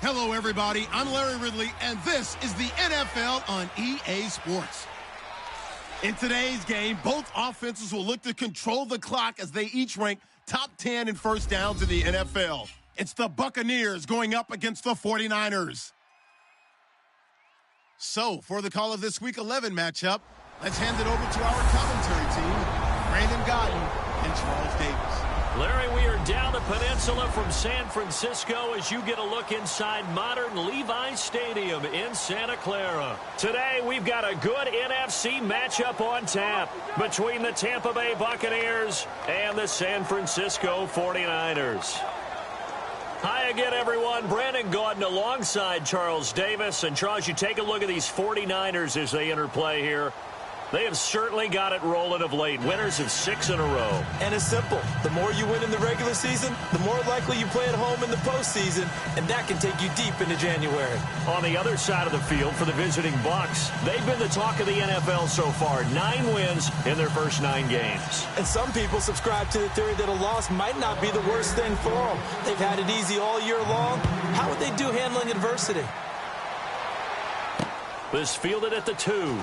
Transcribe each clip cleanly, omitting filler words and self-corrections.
Hello, everybody. I'm Larry Ridley, and this is the NFL on EA Sports. In today's game, both offenses will look to control the clock as they each rank top 10 in first downs in the NFL. It's the Buccaneers going up against the 49ers. So, for the call of this Week 11 matchup, let's hand it over to our commentary team, Brandon Godden and Charles Davis. Larry, we are down the peninsula from San Francisco as you get a look inside modern Levi's Stadium in Santa Clara. Today, we've got a good NFC matchup on tap between the Tampa Bay Buccaneers and the San Francisco 49ers. Hi again, everyone. Brandon Gaudin alongside Charles Davis. And, Charles, you take a look at these 49ers as they enter play here. They have certainly got it rolling of late. Winners of 6 in a row. And it's simple. The more you win in the regular season, the more likely you play at home in the postseason, and that can take you deep into January. On the other side of the field for the visiting Bucs, they've been the talk of the NFL so far. 9 wins in their first 9 games. And some people subscribe to the theory that a loss might not be the worst thing for them. They've had it easy all year long. How would they do handling adversity? This fielded at the 2.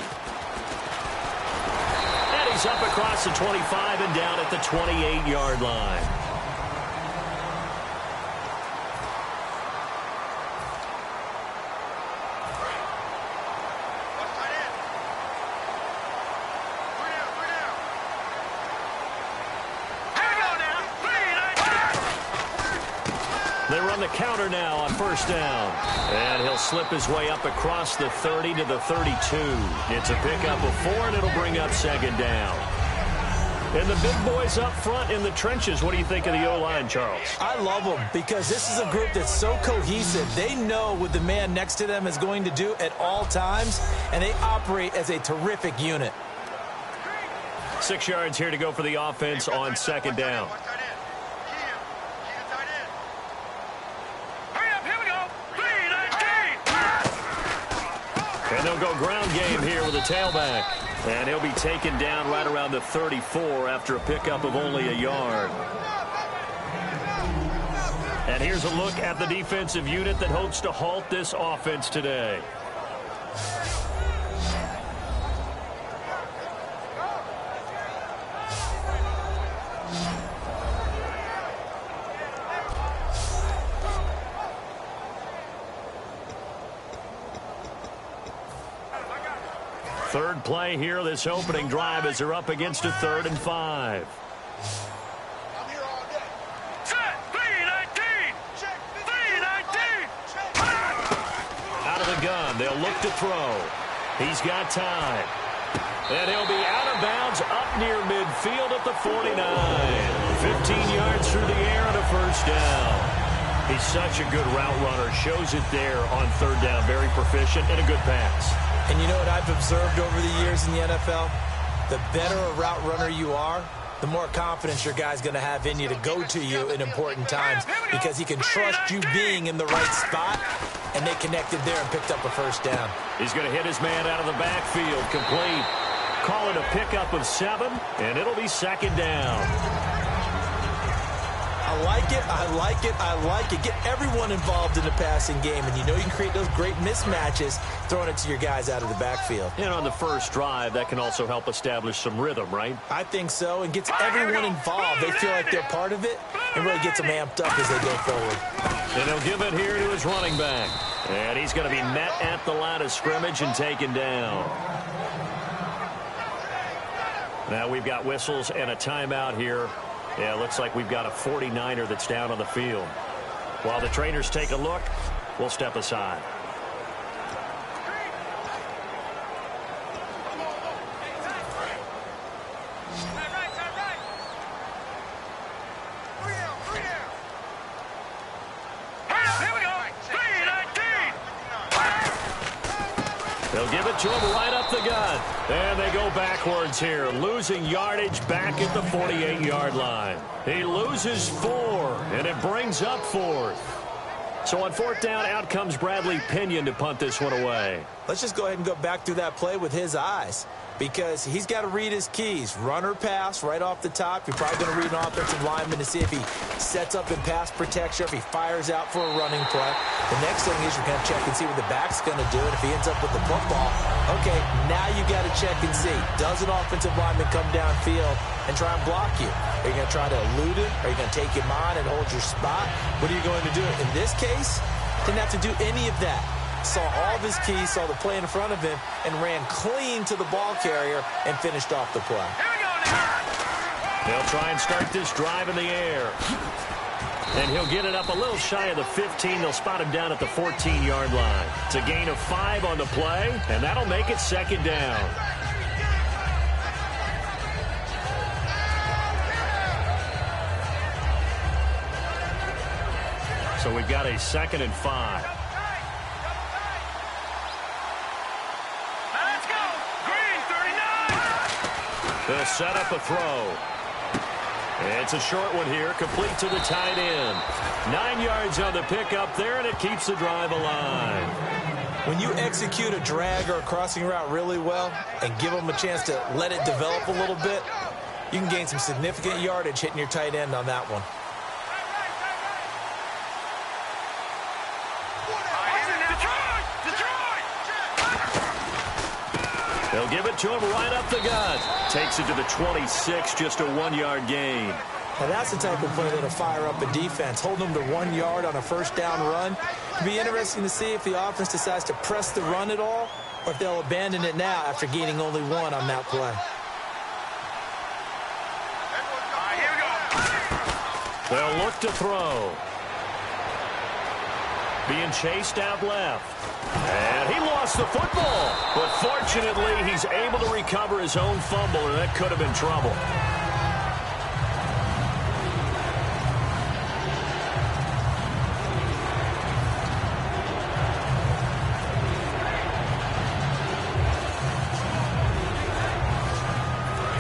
He's up across the 25 and down at the 28-yard line. They run the counter now on first down. And he'll slip his way up across the 30 to the 32. It's a pickup of 4, and it'll bring up second down. And the big boys up front in the trenches, what do you think of the O-line, Charles? I love them because this is a group that's so cohesive. They know what the man next to them is going to do at all times, and they operate as a terrific unit. 6 yards here to go for the offense on second down. And they'll go ground game here with a tailback. And he'll be taken down right around the 34 after a pickup of only a yard. And here's a look at the defensive unit that hopes to halt this offense today. Third play here, this opening drive, as they're up against a 3rd and 5. Out of the gun, they'll look to throw. He's got time. And he'll be out of bounds up near midfield at the 49. 15 yards through the air and a first down. He's such a good route runner. Shows it there on 3rd down. Very proficient and a good pass. And you know what I've observed over the years in the NFL? The better a route runner you are, the more confidence your guy's going to have in you to go to you in important times because he can trust you being in the right spot, and they connected there and picked up a first down. He's going to hit his man out of the backfield, complete. Call it a pickup of 7, and it'll be second down. I like it, I like it, I like it. Get everyone involved in the passing game, and you know you can create those great mismatches throwing it to your guys out of the backfield. And on the first drive, that can also help establish some rhythm, right? I think so, and gets everyone involved. They feel like they're part of it, and really gets them amped up as they go forward. And he'll give it here to his running back. And he's going to be met at the line of scrimmage and taken down. Now we've got whistles and a timeout here. Yeah, it looks like we've got a 49er that's down on the field. While the trainers take a look, we'll step aside. They'll give it to him right up the gut. And they go backwards here, losing yardage back at the 48-yard line. He loses 4, and it brings up 4th. So on 4th down, out comes Bradley Pinion to punt this one away. Let's just go ahead and go back through that play with his eyes. because he's got to read his keys. Run or pass right off the top. You're probably going to read an offensive lineman to see if he sets up in pass protection, if he fires out for a running play. The next thing is you're going to check and see what the back's going to do. And if he ends up with the football, okay, now you got to check and see. Does an offensive lineman come downfield and try and block you? Are you going to try to elude it? Are you going to take him on and hold your spot? What are you going to do? In this case, didn't have to do any of that. Saw all of his keys, saw the play in front of him, and ran clean to the ball carrier and finished off the play. They'll try and start this drive in the air. And he'll get it up a little shy of the 15. They'll spot him down at the 14-yard line. It's a gain of 5 on the play, and that'll make it second down. So we've got a 2nd and 5. They'll set up a throw. It's a short one here, complete to the tight end. 9 yards on the pickup there, and it keeps the drive alive. When you execute a drag or a crossing route really well and give them a chance to let it develop a little bit, you can gain some significant yardage hitting your tight end on that one. They'll give it to him right up the gut. Takes it to the 26, just a 1-yard gain. Now that's the type of play that'll fire up a defense. Hold them to 1 yard on a first down run. It'll be interesting to see if the offense decides to press the run at all, or if they'll abandon it now after gaining only 1 on that play. They'll look to throw. Being chased out left. And he lost the football. But fortunately, he's able to recover his own fumble, and that could have been trouble.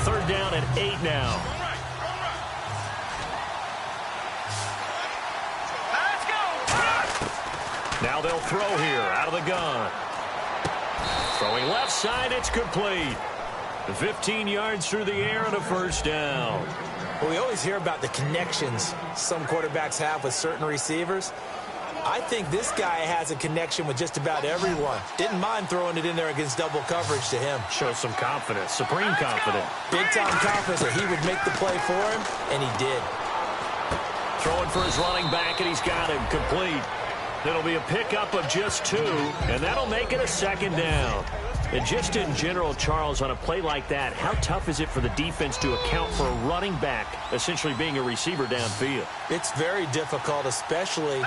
Third down and 8 now. Now they'll throw here out of the gun. Throwing left side, it's complete. 15 yards through the air and a first down. Well, we always hear about the connections some quarterbacks have with certain receivers. I think this guy has a connection with just about everyone. Didn't mind throwing it in there against double coverage to him. Shows some confidence, supreme confidence. Big-time confidence that he would make the play for him, and he did. Throwing for his running back, and he's got him complete. It'll be a pickup of just 2, and that'll make it a second down. And just in general, Charles, on a play like that, how tough is it for the defense to account for a running back essentially being a receiver downfield? It's very difficult, especially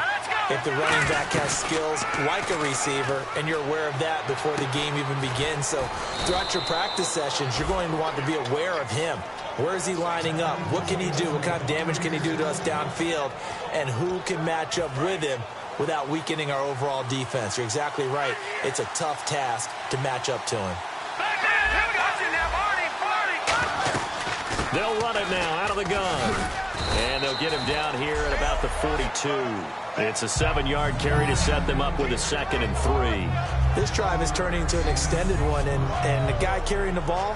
if the running back has skills like a receiver, and you're aware of that before the game even begins. So throughout your practice sessions, you're going to want to be aware of him. Where is he lining up? What can he do? What kind of damage can he do to us downfield? And who can match up with him without weakening our overall defense? You're exactly right. It's a tough task to match up to him. They'll run it now out of the gun. And they'll get him down here at about the 42. It's a 7-yard carry to set them up with a 2nd and 3. This drive is turning into an extended one, and the guy carrying the ball,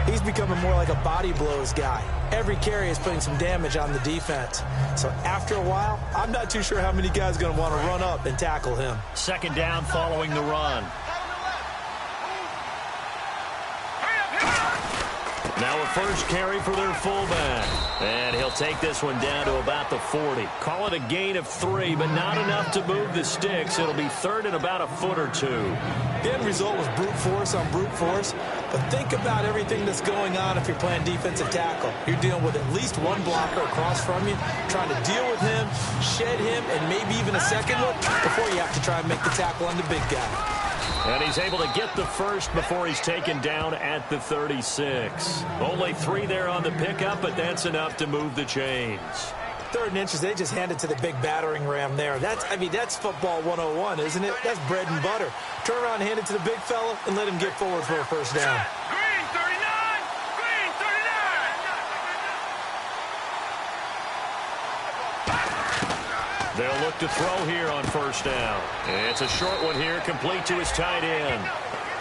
he's becoming more like a body blows guy. Every carry is putting some damage on the defense. So after a while, I'm not too sure how many guys are going to want to run up and tackle him. Second down following the run. Now a first carry for their fullback. And he'll take this one down to about the 40. Call it a gain of 3, but not enough to move the sticks. It'll be third and about a foot or 2. The end result was brute force on brute force. But think about everything that's going on if you're playing defensive tackle. You're dealing with at least one blocker across from you, trying to deal with him, shed him, and maybe even a second one before you have to try and make the tackle on the big guy. And he's able to get the first before he's taken down at the 36. Only 3 there on the pickup, but that's enough to move the chains. 3rd and inches, they just handed to the big battering ram there. That's football 101, isn't it? That's bread and butter. Turn around and hand it to the big fella and let him get forward for a first down. Green 39! Green 39! They'll look to throw here on first down. It's a short one here, complete to his tight end.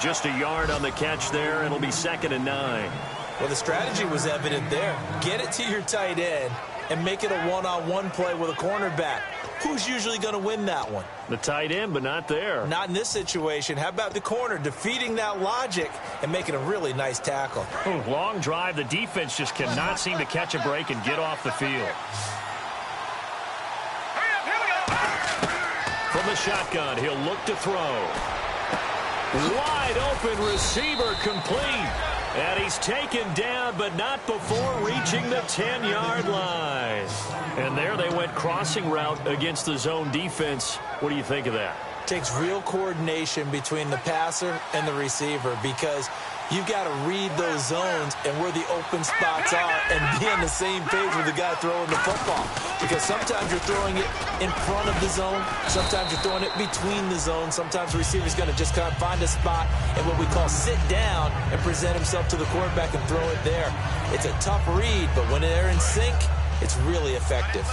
Just a yard on the catch there. It'll be 2nd and 9. Well, the strategy was evident there. Get it to your tight end and make it a one-on-one play with a cornerback. Who's usually going to win that one? The tight end, but not there. Not in this situation. How about the corner defeating that logic and making a really nice tackle? Ooh, long drive. The defense just cannot seem to catch a break and get off the field. From the shotgun, he'll look to throw. Wide open receiver complete. And he's taken down, but not before reaching the 10-yard line. And there they went crossing route against the zone defense. What do you think of that? Takes real coordination between the passer and the receiver because you've got to read those zones and where the open spots are and be on the same page with the guy throwing the football. Because sometimes you're throwing it in front of the zone. Sometimes you're throwing it between the zones. Sometimes the receiver's going to just kind of find a spot and what we call sit down and present himself to the quarterback and throw it there. It's a tough read, but when they're in sync, it's really effective.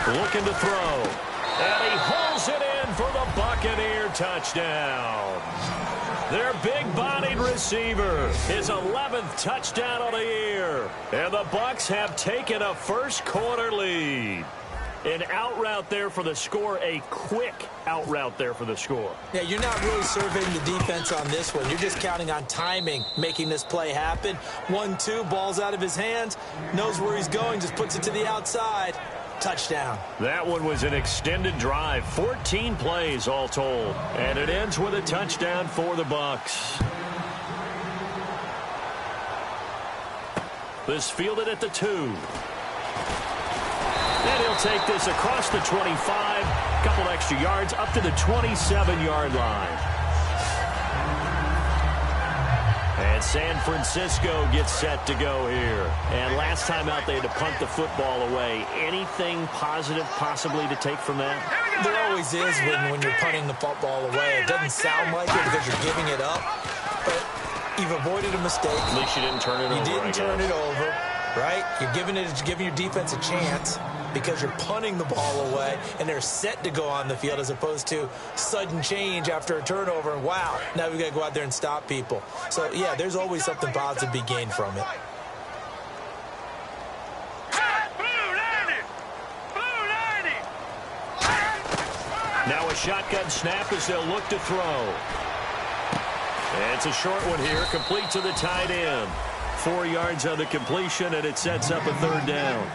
Looking to throw. And he holds it in for the Buccaneer touchdown. Their big-bodied receiver, his 11th touchdown of the year. And the Bucs have taken a first-quarter lead. An out route there for the score, a quick out route there for the score. Yeah, you're not really surveying the defense on this one. You're just counting on timing, making this play happen. 1-2, ball's out of his hands, knows where he's going, just puts it to the outside. Touchdown. That one was an extended drive, 14 plays all told. And it ends with a touchdown for the Bucs. This fielded at the 2. And he'll take this across the 25, couple extra yards up to the 27-yard line. And San Francisco gets set to go here. And last time out, they had to punt the football away. Anything positive possibly to take from that? There always is when you're punting the football away. It doesn't sound like it because you're giving it up, but you've avoided a mistake. At least you didn't turn it over. You didn't turn it over, right? You're giving your defense a chance because you're punting the ball away, and they're set to go on the field as opposed to sudden change after a turnover. And wow, now we've got to go out there and stop people. So, yeah, there's always something positive to be gained from it. Now a shotgun snap as they'll look to throw. And it's a short one here, complete to the tight end. 4 yards on the completion, and it sets up a 3rd down.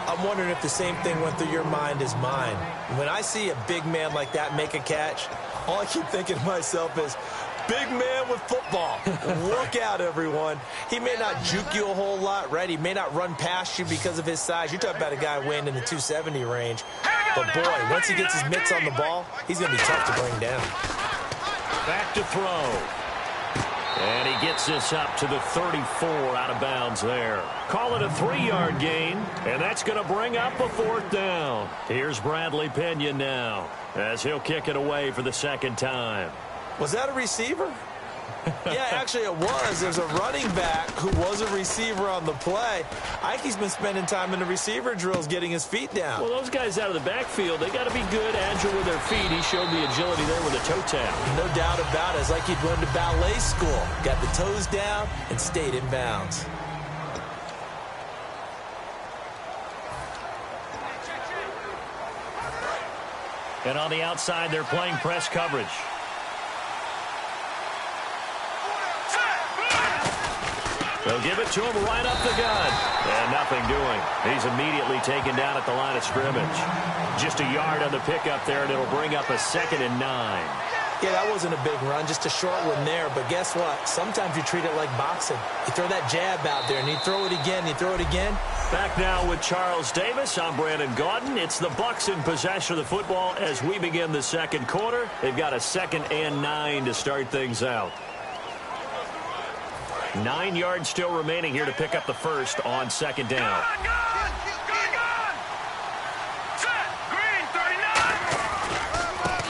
I'm wondering if the same thing went through your mind as mine. When I see a big man like that make a catch, all I keep thinking to myself is, big man with football. Look out, everyone. He may not juke you a whole lot, right? He may not run past you because of his size. You're talking about a guy weighing in the 270 range. But, boy, once he gets his mitts on the ball, he's going to be tough to bring down. Back to throw. And he gets this up to the 34 out of bounds there. Call it a 3-yard gain, and that's going to bring up a 4th down. Here's Bradley Pinion now as he'll kick it away for the 2nd time. Was that a receiver? Yeah, actually it was. There's a running back who was a receiver on the play. I think he's been spending time in the receiver drills getting his feet down. Well, those guys out of the backfield, they got to be good, agile with their feet. He showed the agility there with a toe tap. No doubt about it. It's like he'd run to ballet school. Got the toes down and stayed in bounds. And on the outside, they're playing press coverage. They'll give it to him right up the gut. And nothing doing. He's immediately taken down at the line of scrimmage. Just a yard on the pickup there, and it'll bring up a 2nd and 9. Yeah, that wasn't a big run, just a short one there. But guess what? Sometimes you treat it like boxing. You throw that jab out there, and you throw it again, you throw it again. Back now with Charles Davis. I'm Brandon Gaudin. It's the Bucs in possession of the football as we begin the 2nd quarter. They've got a 2nd and 9 to start things out. 9 yards still remaining here to pick up the 1st on 2nd down.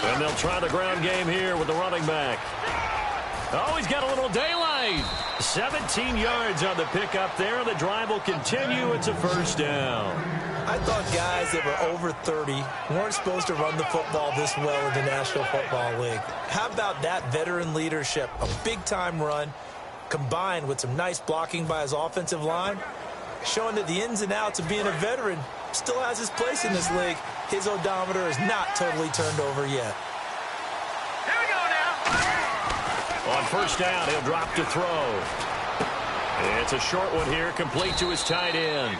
And they'll try the ground game here with the running back. Oh, he's got a little daylight. right. 17 yards on the pickup there. The drive will continue. It's a first down. I thought guys that were over 30 weren't supposed to run the football this well in the National Football League. How about that veteran leadership? A big-time run combined with some nice blocking by his offensive line, showing that the ins and outs of being a veteran still has his place in this league. His odometer is not totally turned over yet. Here we go now. On first down, he'll drop to throw. It's a short one here, complete to his tight end.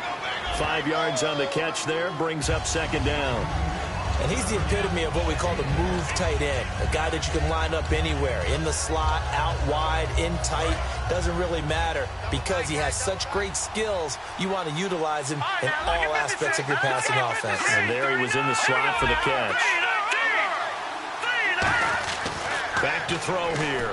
5 yards on the catch there, brings up second down. And he's the epitome of what we call the move tight end, a guy that you can line up anywhere, in the slot, out wide, in tight, doesn't really matter because he has such great skills. You want to utilize him in all aspects of your passing offense. And there he was in the slot for the catch. Back to throw here.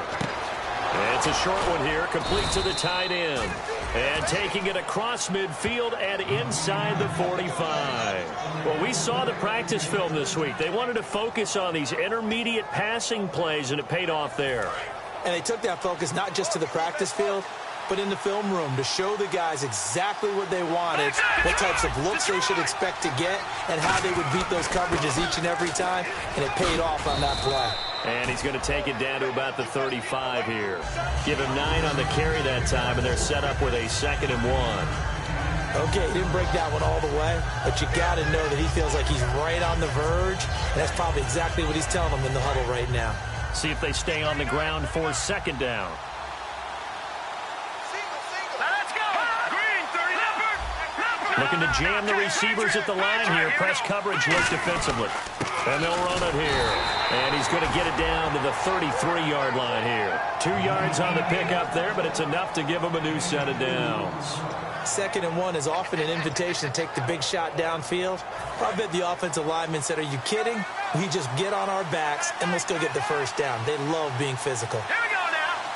It's a short one here, complete to the tight end. And taking it across midfield and inside the 45. Well, we saw the practice film this week. They wanted to focus on these intermediate passing plays, and it paid off there. And they took that focus not just to the practice field, but in the film room to show the guys exactly what they wanted, what types of looks they should expect to get, and how they would beat those coverages each and every time, and it paid off on that play. And he's going to take it down to about the 35 here. Give him 9 on the carry that time, and they're set up with a 2nd and 1. Okay, he didn't break that one all the way, but you got to know that he feels like he's right on the verge, and that's probably exactly what he's telling them in the huddle right now. See if they stay on the ground for second down. Let's go. Green, 30. Looking to jam the receivers at the line here. Press coverage looks defensively. And they'll run it here. And he's going to get it down to the 33-yard line here. 2 yards on the pickup there, but it's enough to give him a new set of downs. 2nd and 1 is often an invitation to take the big shot downfield. I bet the offensive lineman said, are you kidding? We just get on our backs and let's go get the first down. They love being physical. Here we go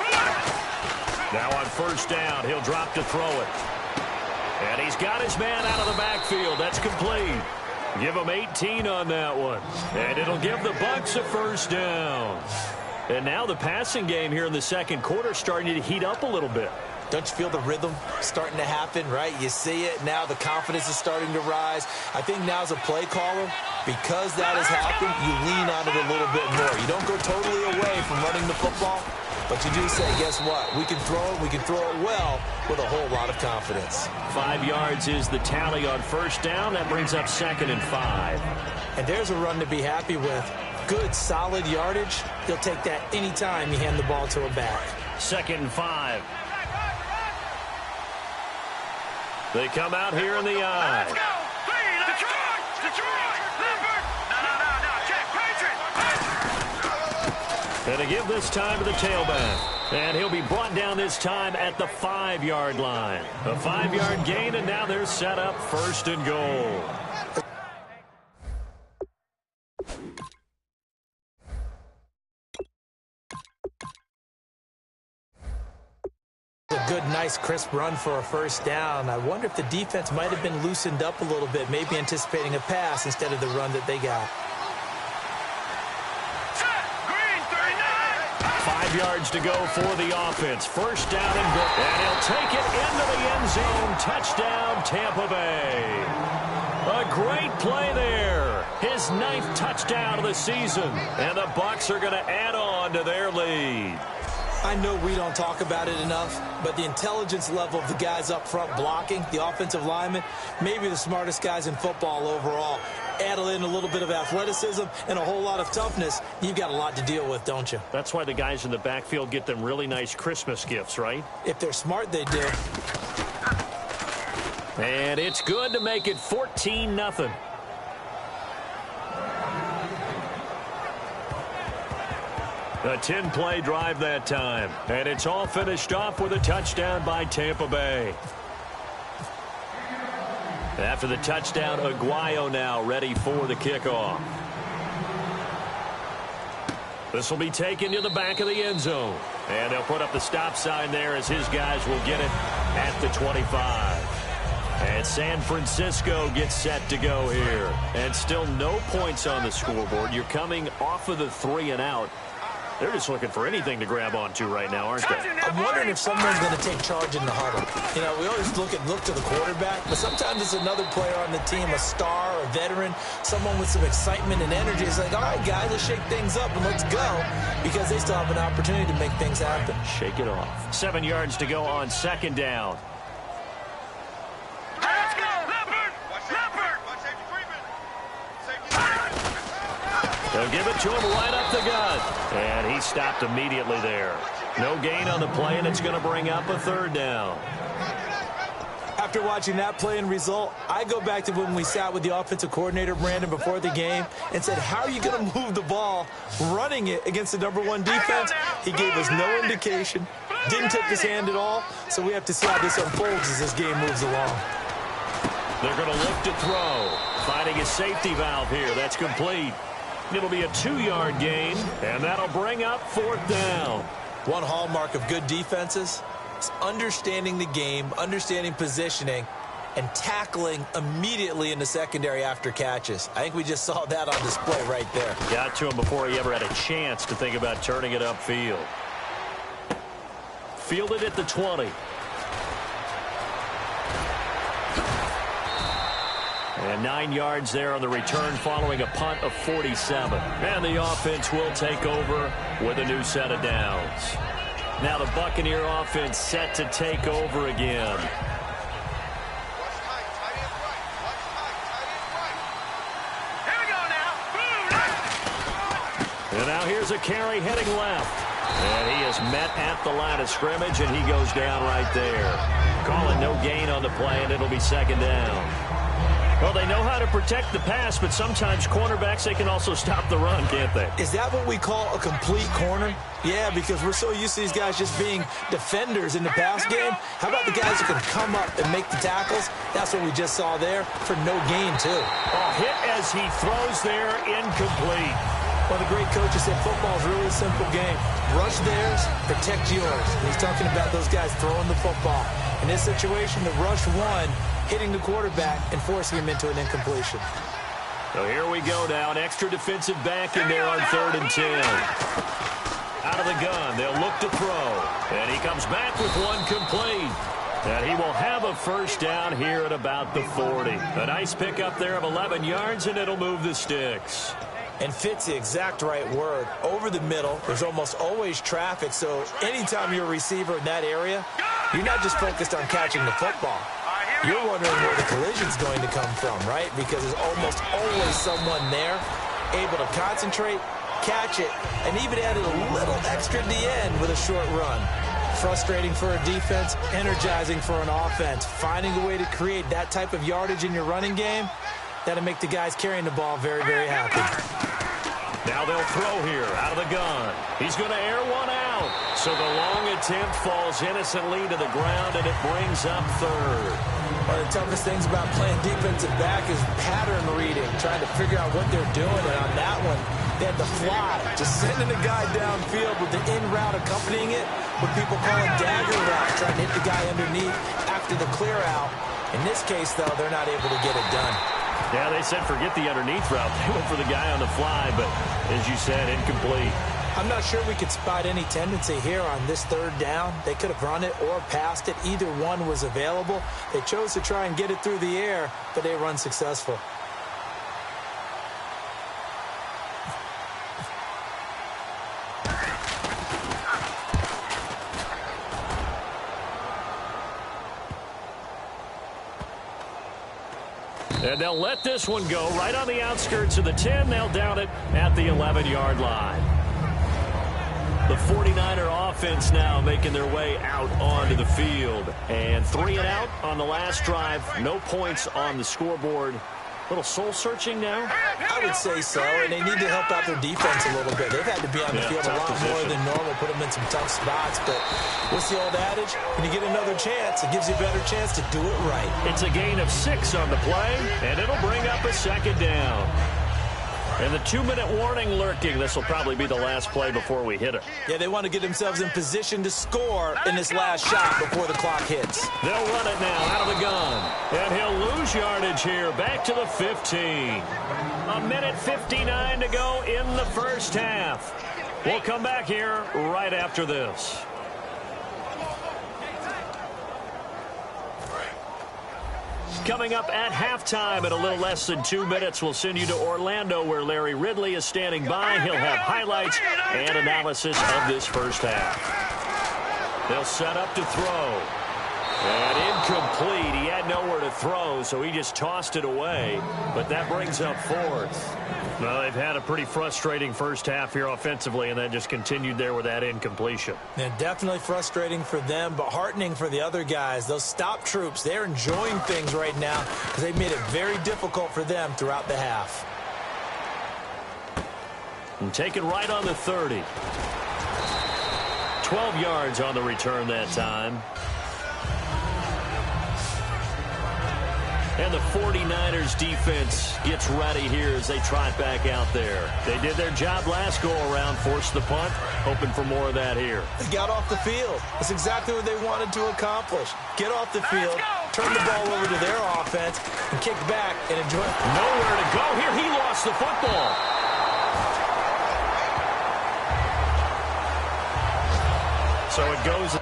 now. Now on first down, he'll drop to throw it. And he's got his man out of the backfield. That's complete. Give him 18 on that one. And it'll give the Bucs a first down. And now the passing game here in the second quarter starting to heat up a little bit. Don't you feel the rhythm starting to happen, right? You see it. Now the confidence is starting to rise. I think now as a play caller, because that has happened, you lean on it a little bit more. You don't go totally away from running the football, but you do say, guess what? We can throw it. We can throw it well with a whole lot of confidence. 5 yards is the tally on first down. That brings up 2nd and 5. And there's a run to be happy with. Good, solid yardage. He'll take that anytime you hand the ball to a back. 2nd and 5. They come out here in the eye. Let's go. Detroit. Detroit. Limbert. No. Check. Patriots. And to give this time to the tailback. And he'll be brought down this time at the 5-yard line. A 5-yard gain, and now they're set up 1st and goal. A good, nice, crisp run for a first down. I wonder if the defense might have been loosened up a little bit, maybe anticipating a pass instead of the run that they got. Green, 39. 5 yards to go for the offense. First down and goal. And he'll take it into the end zone. Touchdown, Tampa Bay. A great play there. His 9th touchdown of the season. And the Bucs are going to add on to their lead. I know we don't talk about it enough, but the intelligence level of the guys up front blocking, the offensive linemen, maybe the smartest guys in football overall. Add in a little bit of athleticism and a whole lot of toughness, you've got a lot to deal with, don't you? That's why the guys in the backfield get them really nice Christmas gifts, right? If they're smart, they do. And it's good to make it 14-0. A 10-play drive that time. And it's all finished off with a touchdown by Tampa Bay. After the touchdown, Aguayo now ready for the kickoff. This will be taken to the back of the end zone. And they'll put up the stop sign there as his guys will get it at the 25. And San Francisco gets set to go here. And still no points on the scoreboard. You're coming off of the 3 and out. They're just looking for anything to grab onto right now, aren't they? I'm wondering if someone's going to take charge in the huddle. You know, we always look to the quarterback, but sometimes it's another player on the team, a star, a veteran, someone with some excitement and energy. It's like, all right, guys, let's shake things up and let's go, because they still have an opportunity to make things happen. Shake it off. 7 yards to go on second down. They'll give it to him right up the gut. And he stopped immediately there. No gain on the play, and it's going to bring up a third down. After watching that play and result, I go back to when we sat with the offensive coordinator, Brandon, before the game and said, how are you going to move the ball running it against the #1 defense? He gave us no indication, didn't tip his hand at all, so we have to see how this unfolds as this game moves along. They're going to look to throw. Finding a safety valve here. That's complete. It'll be a 2-yard gain, and that'll bring up fourth down. One hallmark of good defenses is understanding the game, understanding positioning, and tackling immediately in the secondary after catches. I think we just saw that on display right there. Got to him before he ever had a chance to think about turning it upfield. Fielded at the 20. And 9 yards there on the return following a punt of 47. And the offense will take over with a new set of downs. Now the Buccaneer offense set to take over again. Here we go now. And now here's a carry heading left. And he is met at the line of scrimmage, and he goes down right there. Calling no gain on the play, and it'll be second down. Well, they know how to protect the pass, but sometimes cornerbacks, they can also stop the run, can't they? Is that what we call a complete corner? Yeah, because we're so used to these guys just being defenders in the pass game. How about the guys who can come up and make the tackles? That's what we just saw there for no gain, too. Oh, hit as he throws there, incomplete. One of the great coaches said football is really a simple game. Rush theirs, protect yours. And he's talking about those guys throwing the football. In this situation, the rush one, hitting the quarterback and forcing him into an incompletion. So here we go now. An extra defensive back in there on 3rd and 10. Out of the gun, they'll look to throw. And he comes back with one complete. And he will have a first down here at about the 40. A nice pickup there of 11 yards, and it'll move the sticks. And fits the exact right word. Over the middle, there's almost always traffic, so anytime you're a receiver in that area, you're not just focused on catching the football. You're wondering where the collision's going to come from, right? Because there's almost always someone there able to concentrate, catch it, and even added a little extra at the end with a short run. Frustrating for a defense, energizing for an offense. Finding a way to create that type of yardage in your running game, that'll make the guys carrying the ball very, very happy. Now they'll throw here out of the gun. He's going to air one out. So the long attempt falls innocently to the ground, and it brings up 3rd. One of the toughest things about playing defensive back is pattern reading, trying to figure out what they're doing. And on that one, they had to fly, just sending the guy downfield with the in route accompanying it, what people call a dagger route, trying to hit the guy underneath after the clear out. In this case, though, they're not able to get it done. Yeah, they said forget the underneath route. They went for the guy on the fly, but as you said, incomplete. I'm not sure we could spot any tendency here on this 3rd down. They could have run it or passed it. Either one was available. They chose to try and get it through the air, but they were unsuccessful. And they'll let this one go right on the outskirts of the 10. They'll down it at the 11-yard line. The 49er offense now making their way out onto the field. And 3 and out on the last drive. No points on the scoreboard. A little soul-searching now? I would say so, and they need to help out their defense a little bit. They've had to be on the field a lot more than normal, put them in some tough spots. But what's the old adage? When you get another chance, it gives you a better chance to do it right. It's a gain of 6 on the play, and it'll bring up a second down. And the 2-minute warning lurking. This will probably be the last play before we hit it. Yeah, they want to get themselves in position to score in this last shot before the clock hits. They'll run it now out of the gun. And he'll lose yardage here back to the 15. A minute 59 to go in the first half. We'll come back here right after this. Coming up at halftime in a little less than 2 minutes, we'll send you to Orlando where Larry Ridley is standing by. He'll have highlights and analysis of this first half. They'll set up to throw. And incomplete. He had nowhere to throw, so he just tossed it away. But that brings up fourth. Well, they've had a pretty frustrating first half here offensively, and then just continued there with that incompletion. And definitely frustrating for them, but heartening for the other guys. Those stop troops, they're enjoying things right now because they've made it very difficult for them throughout the half. And taken right on the 30. 12 yards on the return that time. And the 49ers defense gets ready here as they trot back out there. They did their job last go-around, forced the punt, hoping for more of that here. They got off the field. That's exactly what they wanted to accomplish. Get off the field, turn the ball over to their offense, and kick back and enjoy. Nowhere to go here. He lost the football. So it goes.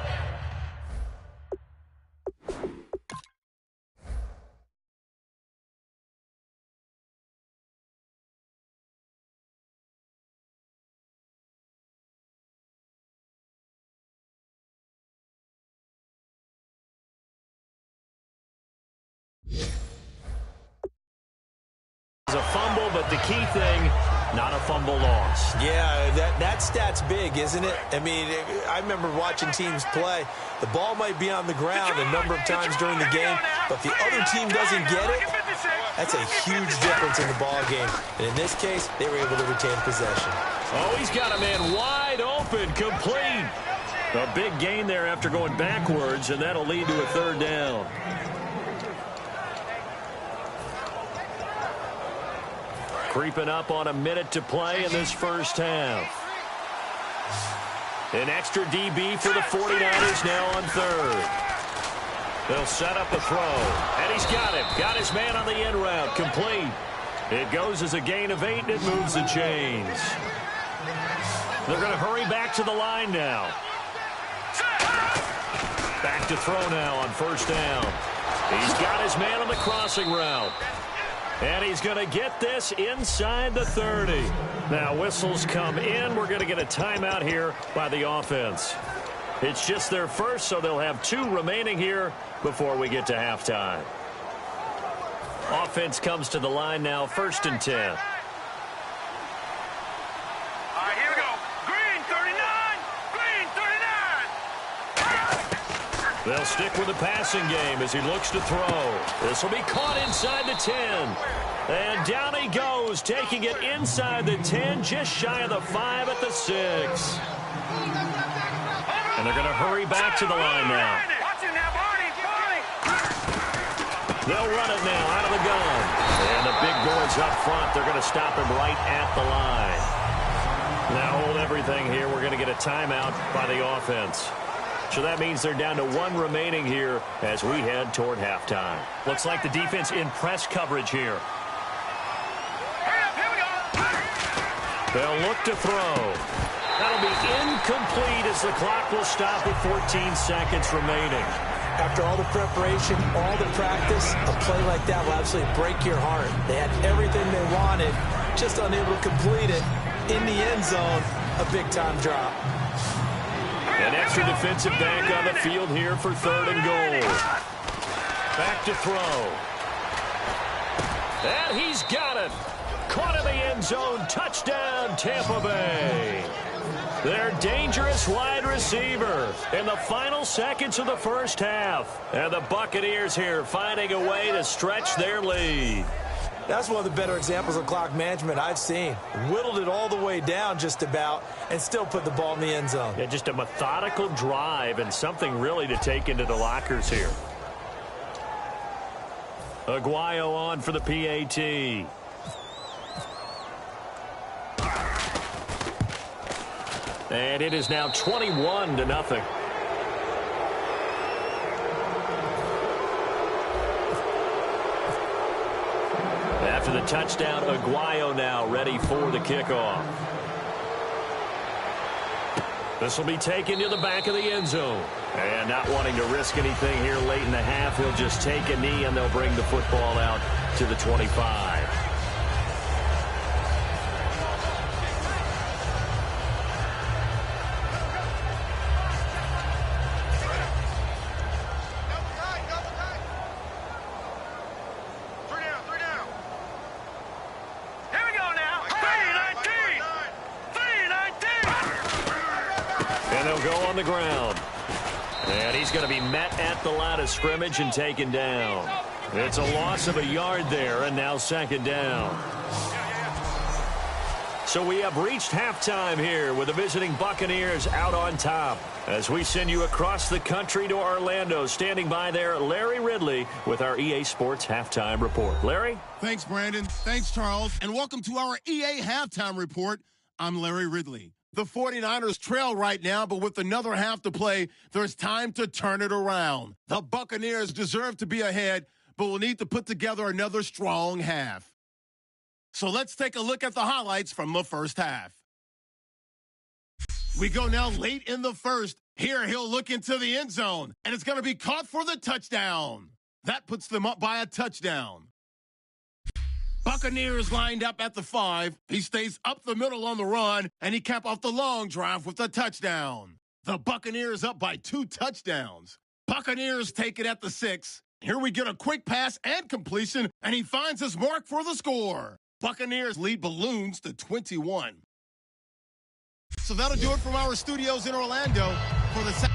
A fumble, but the key thing, not a fumble loss. Yeah, that stat's big, isn't it? I mean, I remember watching teams play. The ball might be on the ground a number of times during the game, but if the other team doesn't get it, that's a huge difference in the ball game. And in this case, they were able to retain possession. Oh, he's got a man wide open, complete. A big gain there after going backwards, and that'll lead to a third down. Creeping up on a minute to play in this first half. An extra DB for the 49ers now on third. They'll set up a throw. And he's got it. Got his man on the in route. Complete. It goes as a gain of 8, and it moves the chains. They're going to hurry back to the line now. Back to throw now on first down. He's got his man on the crossing route. And he's going to get this inside the 30. Now whistles come in. We're going to get a timeout here by the offense. It's just their first, so they'll have 2 remaining here before we get to halftime. Offense comes to the line now, 1st and 10. All right, here we go. Green 39. Green 39. They'll stick with the passing game as he looks to throw. This will be caught inside the 10. And down he goes, taking it inside the 10, just shy of the 5 at the 6. And they're going to hurry back to the line now. They'll run it now out of the gun. And the big boys up front, they're going to stop him right at the line. Now hold everything here. We're going to get a timeout by the offense. So that means they're down to 1 remaining here as we head toward halftime. Looks like the defense in press coverage here. They'll look to throw. That'll be incomplete as the clock will stop with 14 seconds remaining. After all the preparation, all the practice, a play like that will absolutely break your heart. They had everything they wanted, just unable to complete it. In the end zone, a big-time drop. An extra defensive back on the field here for 3rd and goal. Back to throw. And he's got it. Caught in the end zone. Touchdown, Tampa Bay. Their dangerous wide receiver in the final seconds of the first half. And the Buccaneers here finding a way to stretch their lead. That's one of the better examples of clock management I've seen. Whittled it all the way down just about and still put the ball in the end zone. Yeah, just a methodical drive and something really to take into the lockers here. Aguayo on for the PAT. And it is now 21-0. After the touchdown, Aguayo now ready for the kickoff. This will be taken to the back of the end zone. And not wanting to risk anything here late in the half, he'll just take a knee, and they'll bring the football out to the 25. Go on the ground. And he's going to be met at the line of scrimmage and taken down. It's a loss of a yard there, and now second down. So we have reached halftime here with the visiting Buccaneers out on top. As we send you across the country to Orlando, standing by there, Larry Ridley with our EA Sports Halftime Report. Larry? Thanks, Brandon. Thanks, Charles. And welcome to our EA Halftime Report. I'm Larry Ridley. The 49ers trail right now, but with another half to play, there's time to turn it around. The Buccaneers deserve to be ahead, but will need to put together another strong half. So let's take a look at the highlights from the first half. We go now late in the first. Here he'll look into the end zone, and it's going to be caught for the touchdown. That puts them up by a touchdown. Buccaneers lined up at the 5. He stays up the middle on the run, and he cap off the long drive with a touchdown. The Buccaneers up by 2 touchdowns. Buccaneers take it at the 6. Here we get a quick pass and completion, and he finds his mark for the score. Buccaneers lead balloons to 21. So that'll do it from our studios in Orlando for the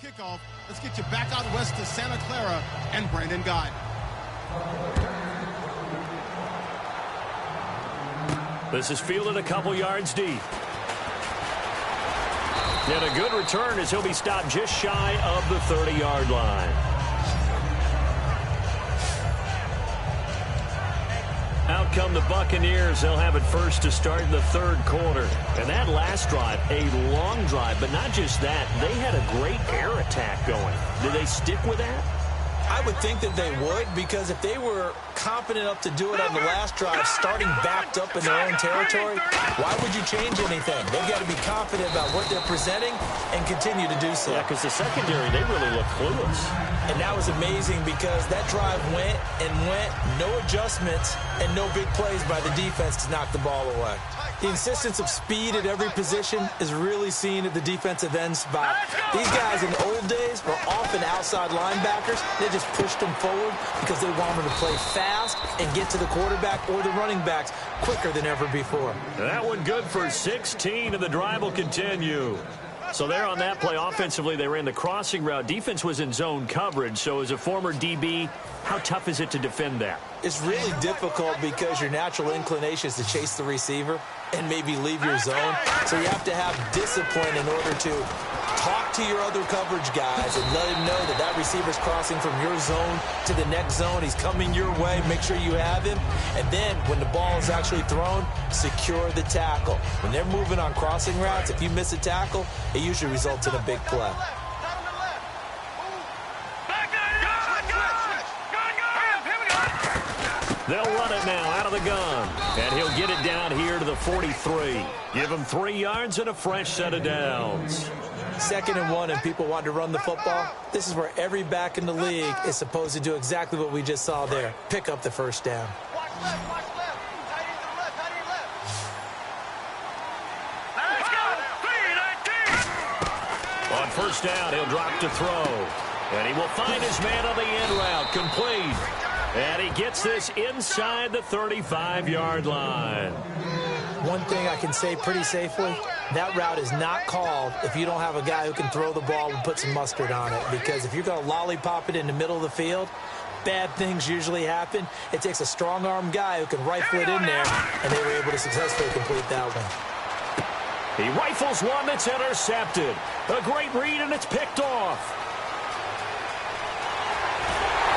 kickoff. Let's get you back out west to Santa Clara and Brandon Gott. This is fielded a couple yards deep. And a good return as he'll be stopped just shy of the 30-yard line. Out come the Buccaneers. They'll have it first to start in the third quarter. And that last drive, a long drive, but not just that. They had a great air attack going. Did they stick with that? I would think that they would, because if they were confident enough to do it on the last drive, starting backed up in their own territory, why would you change anything? They've got to be confident about what they're presenting and continue to do so. Yeah, because the secondary, they really look clueless. And that was amazing because that drive went and went, no adjustments, and no big plays by the defense to knock the ball away. The insistence of speed at every position is really seen at the defensive end spot. These guys in the old days were often outside linebackers. They just pushed them forward because they wanted to play fast and get to the quarterback or the running backs quicker than ever before. That one good for 16, and the drive will continue. So there on that play, offensively, they ran the crossing route. Defense was in zone coverage. So as a former DB, how tough is it to defend that? It's really difficult because your natural inclination is to chase the receiver and maybe leave your zone. So you have to have discipline in order to talk to your other coverage guys and let him know that that receiver's crossing from your zone to the next zone. He's coming your way. Make sure you have him. And then when the ball is actually thrown, secure the tackle. When they're moving on crossing routes, if you miss a tackle, it usually results in a big play. They'll run it now out of the gun. And he'll get it down here to the 43. Give him 3 yards and a fresh set of downs. 2nd and 1 and people want to run the football. This is where every back in the league is supposed to do exactly what we just saw there. Pick up the first down. On first down, he'll drop to throw. And he will find his man on the end route. Complete. And he gets this inside the 35-yard line. One thing I can say pretty safely, that route is not called if you don't have a guy who can throw the ball and put some mustard on it. Because if you're going to lollipop it in the middle of the field, bad things usually happen. It takes a strong-arm guy who can rifle it in there, and they were able to successfully complete that one. He rifles one that's intercepted. A great read, and it's picked off.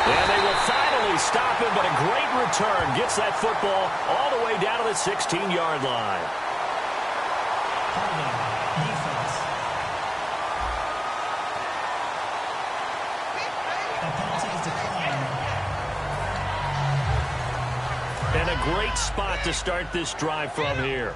And they will finally stop him, but a great return gets that football all the way down to the 16-yard line. And a great spot to start this drive from here.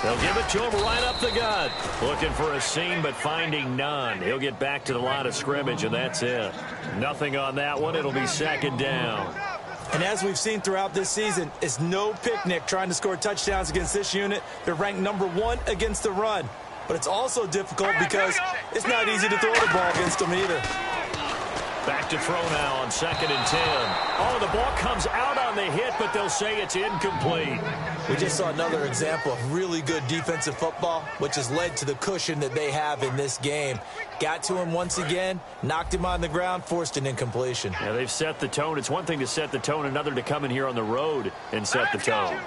They'll give it to him right up the gut. Looking for a seam, but finding none. He'll get back to the line of scrimmage, and that's it. Nothing on that one. It'll be second down. And as we've seen throughout this season, it's no picnic trying to score touchdowns against this unit. They're ranked #1 against the run. But it's also difficult because it's not easy to throw the ball against them either. Back to throw now on 2nd and 10. Oh, the ball comes out on the hit, but they'll say it's incomplete. We just saw another example of really good defensive football, which has led to the cushion that they have in this game. Got to him once again, knocked him on the ground, forced an incompletion. Yeah, they've set the tone. It's one thing to set the tone, another to come in here on the road and set the tone.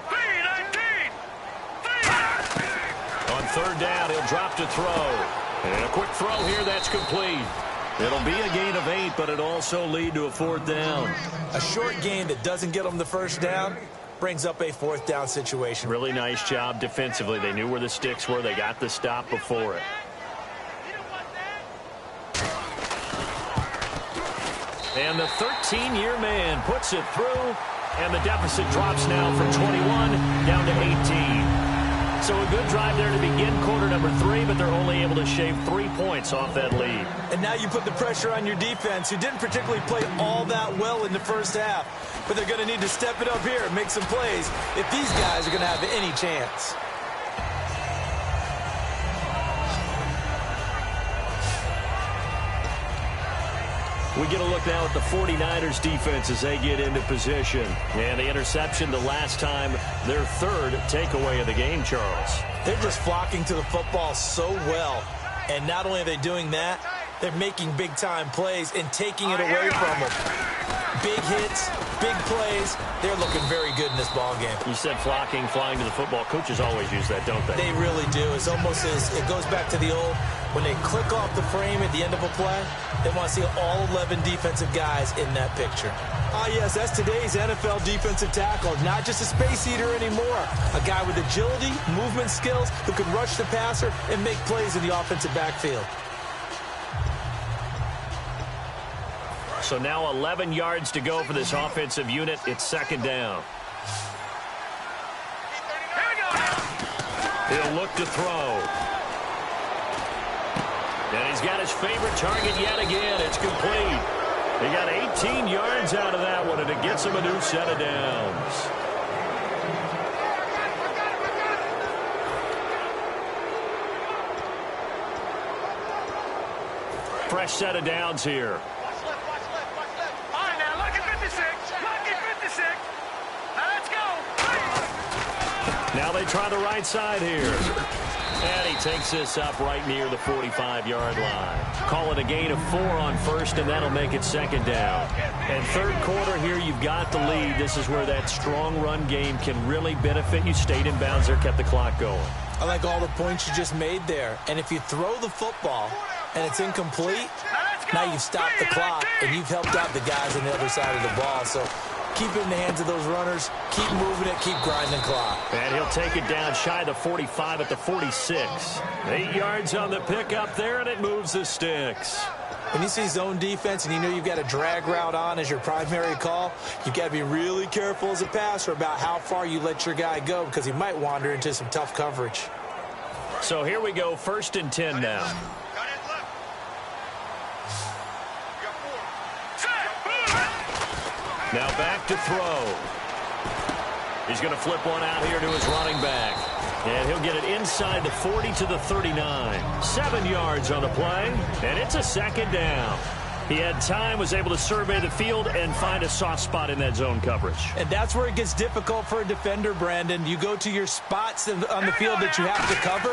On 3rd down, he'll drop to throw. And a quick throw here, that's complete. It'll be a gain of 8, but it'll also lead to a 4th down. A short gain that doesn't get them the first down brings up a 4th down situation. Really nice job defensively. They knew where the sticks were. They got the stop before it. And the 13-year man puts it through, and the deficit drops now from 21 down to 18. So a good drive there to begin quarter number 3, but they're only able to shave 3 points off that lead. And now you put the pressure on your defense, who didn't particularly play all that well in the first half. But they're going to need to step it up here and make some plays if these guys are going to have any chance. We get a look now at the 49ers defense as they get into position. And the interception the last time, their 3rd takeaway of the game, Charles. They're just flocking to the football so well. And not only are they doing that, they're making big-time plays and taking it away from them. Big hits, big plays. They're looking very good in this ball game. You said flocking, flying to the football. Coaches always use that, don't they? They really do. It's almost as it goes back to the old, when they click off the frame at the end of a play, they want to see all 11 defensive guys in that picture. Ah, yes, that's today's NFL defensive tackle. Not just a space eater anymore. A guy with agility, movement skills, who can rush the passer and make plays in the offensive backfield. So now 11 yards to go for this offensive unit. It's 2nd down. He'll look to throw. And he's got his favorite target yet again. It's complete. He got 18 yards out of that one, and it gets him a new set of downs. Fresh set of downs here. Now they try the right side here. And he takes this up right near the 45-yard line. Call it a gain of 4 on 1st, and that'll make it 2nd down. And 3rd quarter here, you've got the lead. This is where that strong run game can really benefit you. Stayed in bounds there, kept the clock going. I like all the points you just made there. And if you throw the football and it's incomplete, now you've stopped the clock, and you've helped out the guys on the other side of the ball. So keep it in the hands of those runners. Keep moving it. Keep grinding clock. And he'll take it down shy of the 45 at the 46. 8 yards on the pickup there, and it moves the sticks. When you see zone defense and you know you've got a drag route on as your primary call, you've got to be really careful as a passer about how far you let your guy go, because he might wander into some tough coverage. So here we go, 1st and 10 now. Now back to throw. He's going to flip one out here to his running back. And he'll get it inside the 40 to the 39. 7 yards on the play, and it's a 2nd down. He had time, was able to survey the field and find a soft spot in that zone coverage. And that's where it gets difficult for a defender, Brandon. You go to your spots on the field that you have to cover,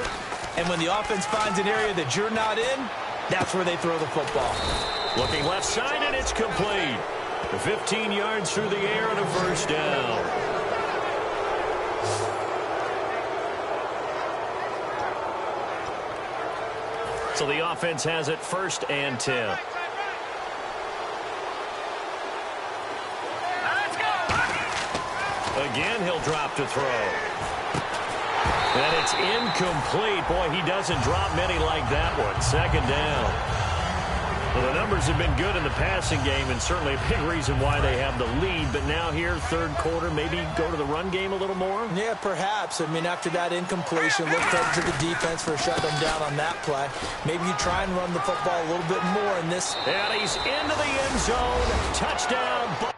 and when the offense finds an area that you're not in, that's where they throw the football. Looking left side, and it's complete. 15 yards through the air and a 1st down. So the offense has it 1st and 10. Again, he'll drop to throw. And it's incomplete. Boy, he doesn't drop many like that one. Second down. Well, the numbers have been good in the passing game, and certainly a big reason why they have the lead. But now here, third quarter, maybe go to the run game a little more? Yeah, perhaps. I mean, after that incompletion, look to the defense for shutting them down on that play. Maybe you try and run the football a little bit more in this. And he's into the end zone. Touchdown.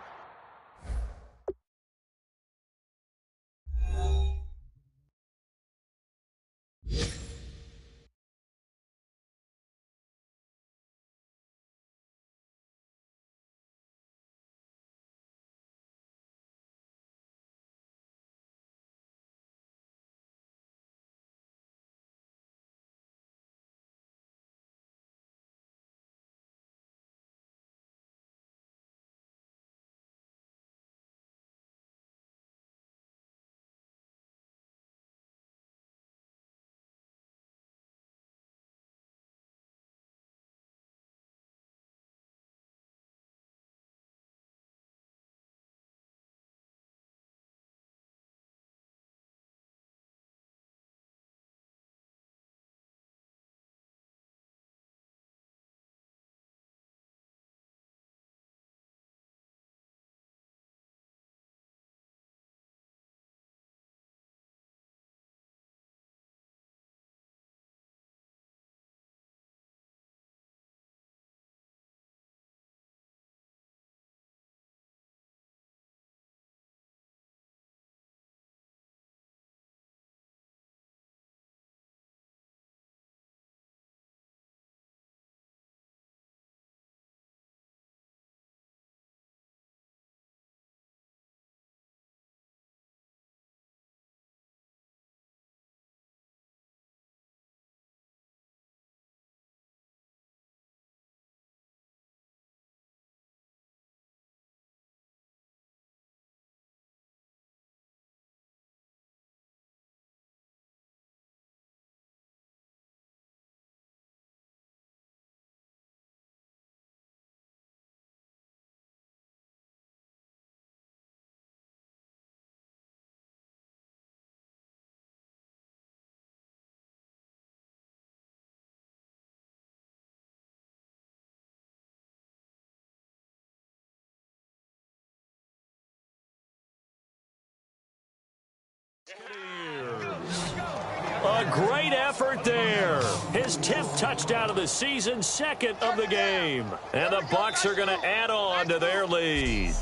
A great effort there. His 10th touchdown of the season, second of the game. And the Bucs are going to add on to their lead.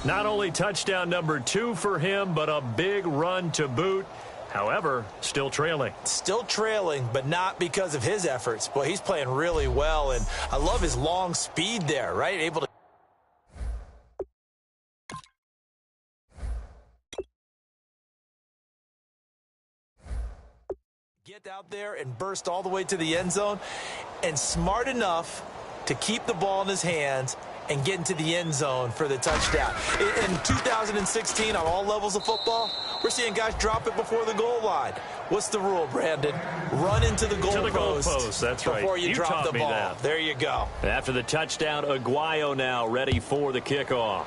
Not only touchdown number 2 for him, but a big run to boot. However, still trailing. Still trailing, but not because of his efforts. Boy, he's playing really well, and I love his long speed there, right? Able to get out there and burst all the way to the end zone, and smart enough to keep the ball in his hands and get into the end zone for the touchdown. In 2016, on all levels of football, we're seeing guys drop it before the goal line. What's the rule, Brandon? Run into the goal post. That's right. Before you drop the ball. That. There you go. After the touchdown, Aguayo now ready for the kickoff.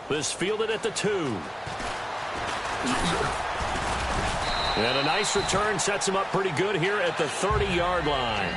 This fielded at the 2. And a nice return sets him up pretty good here at the 30-yard line.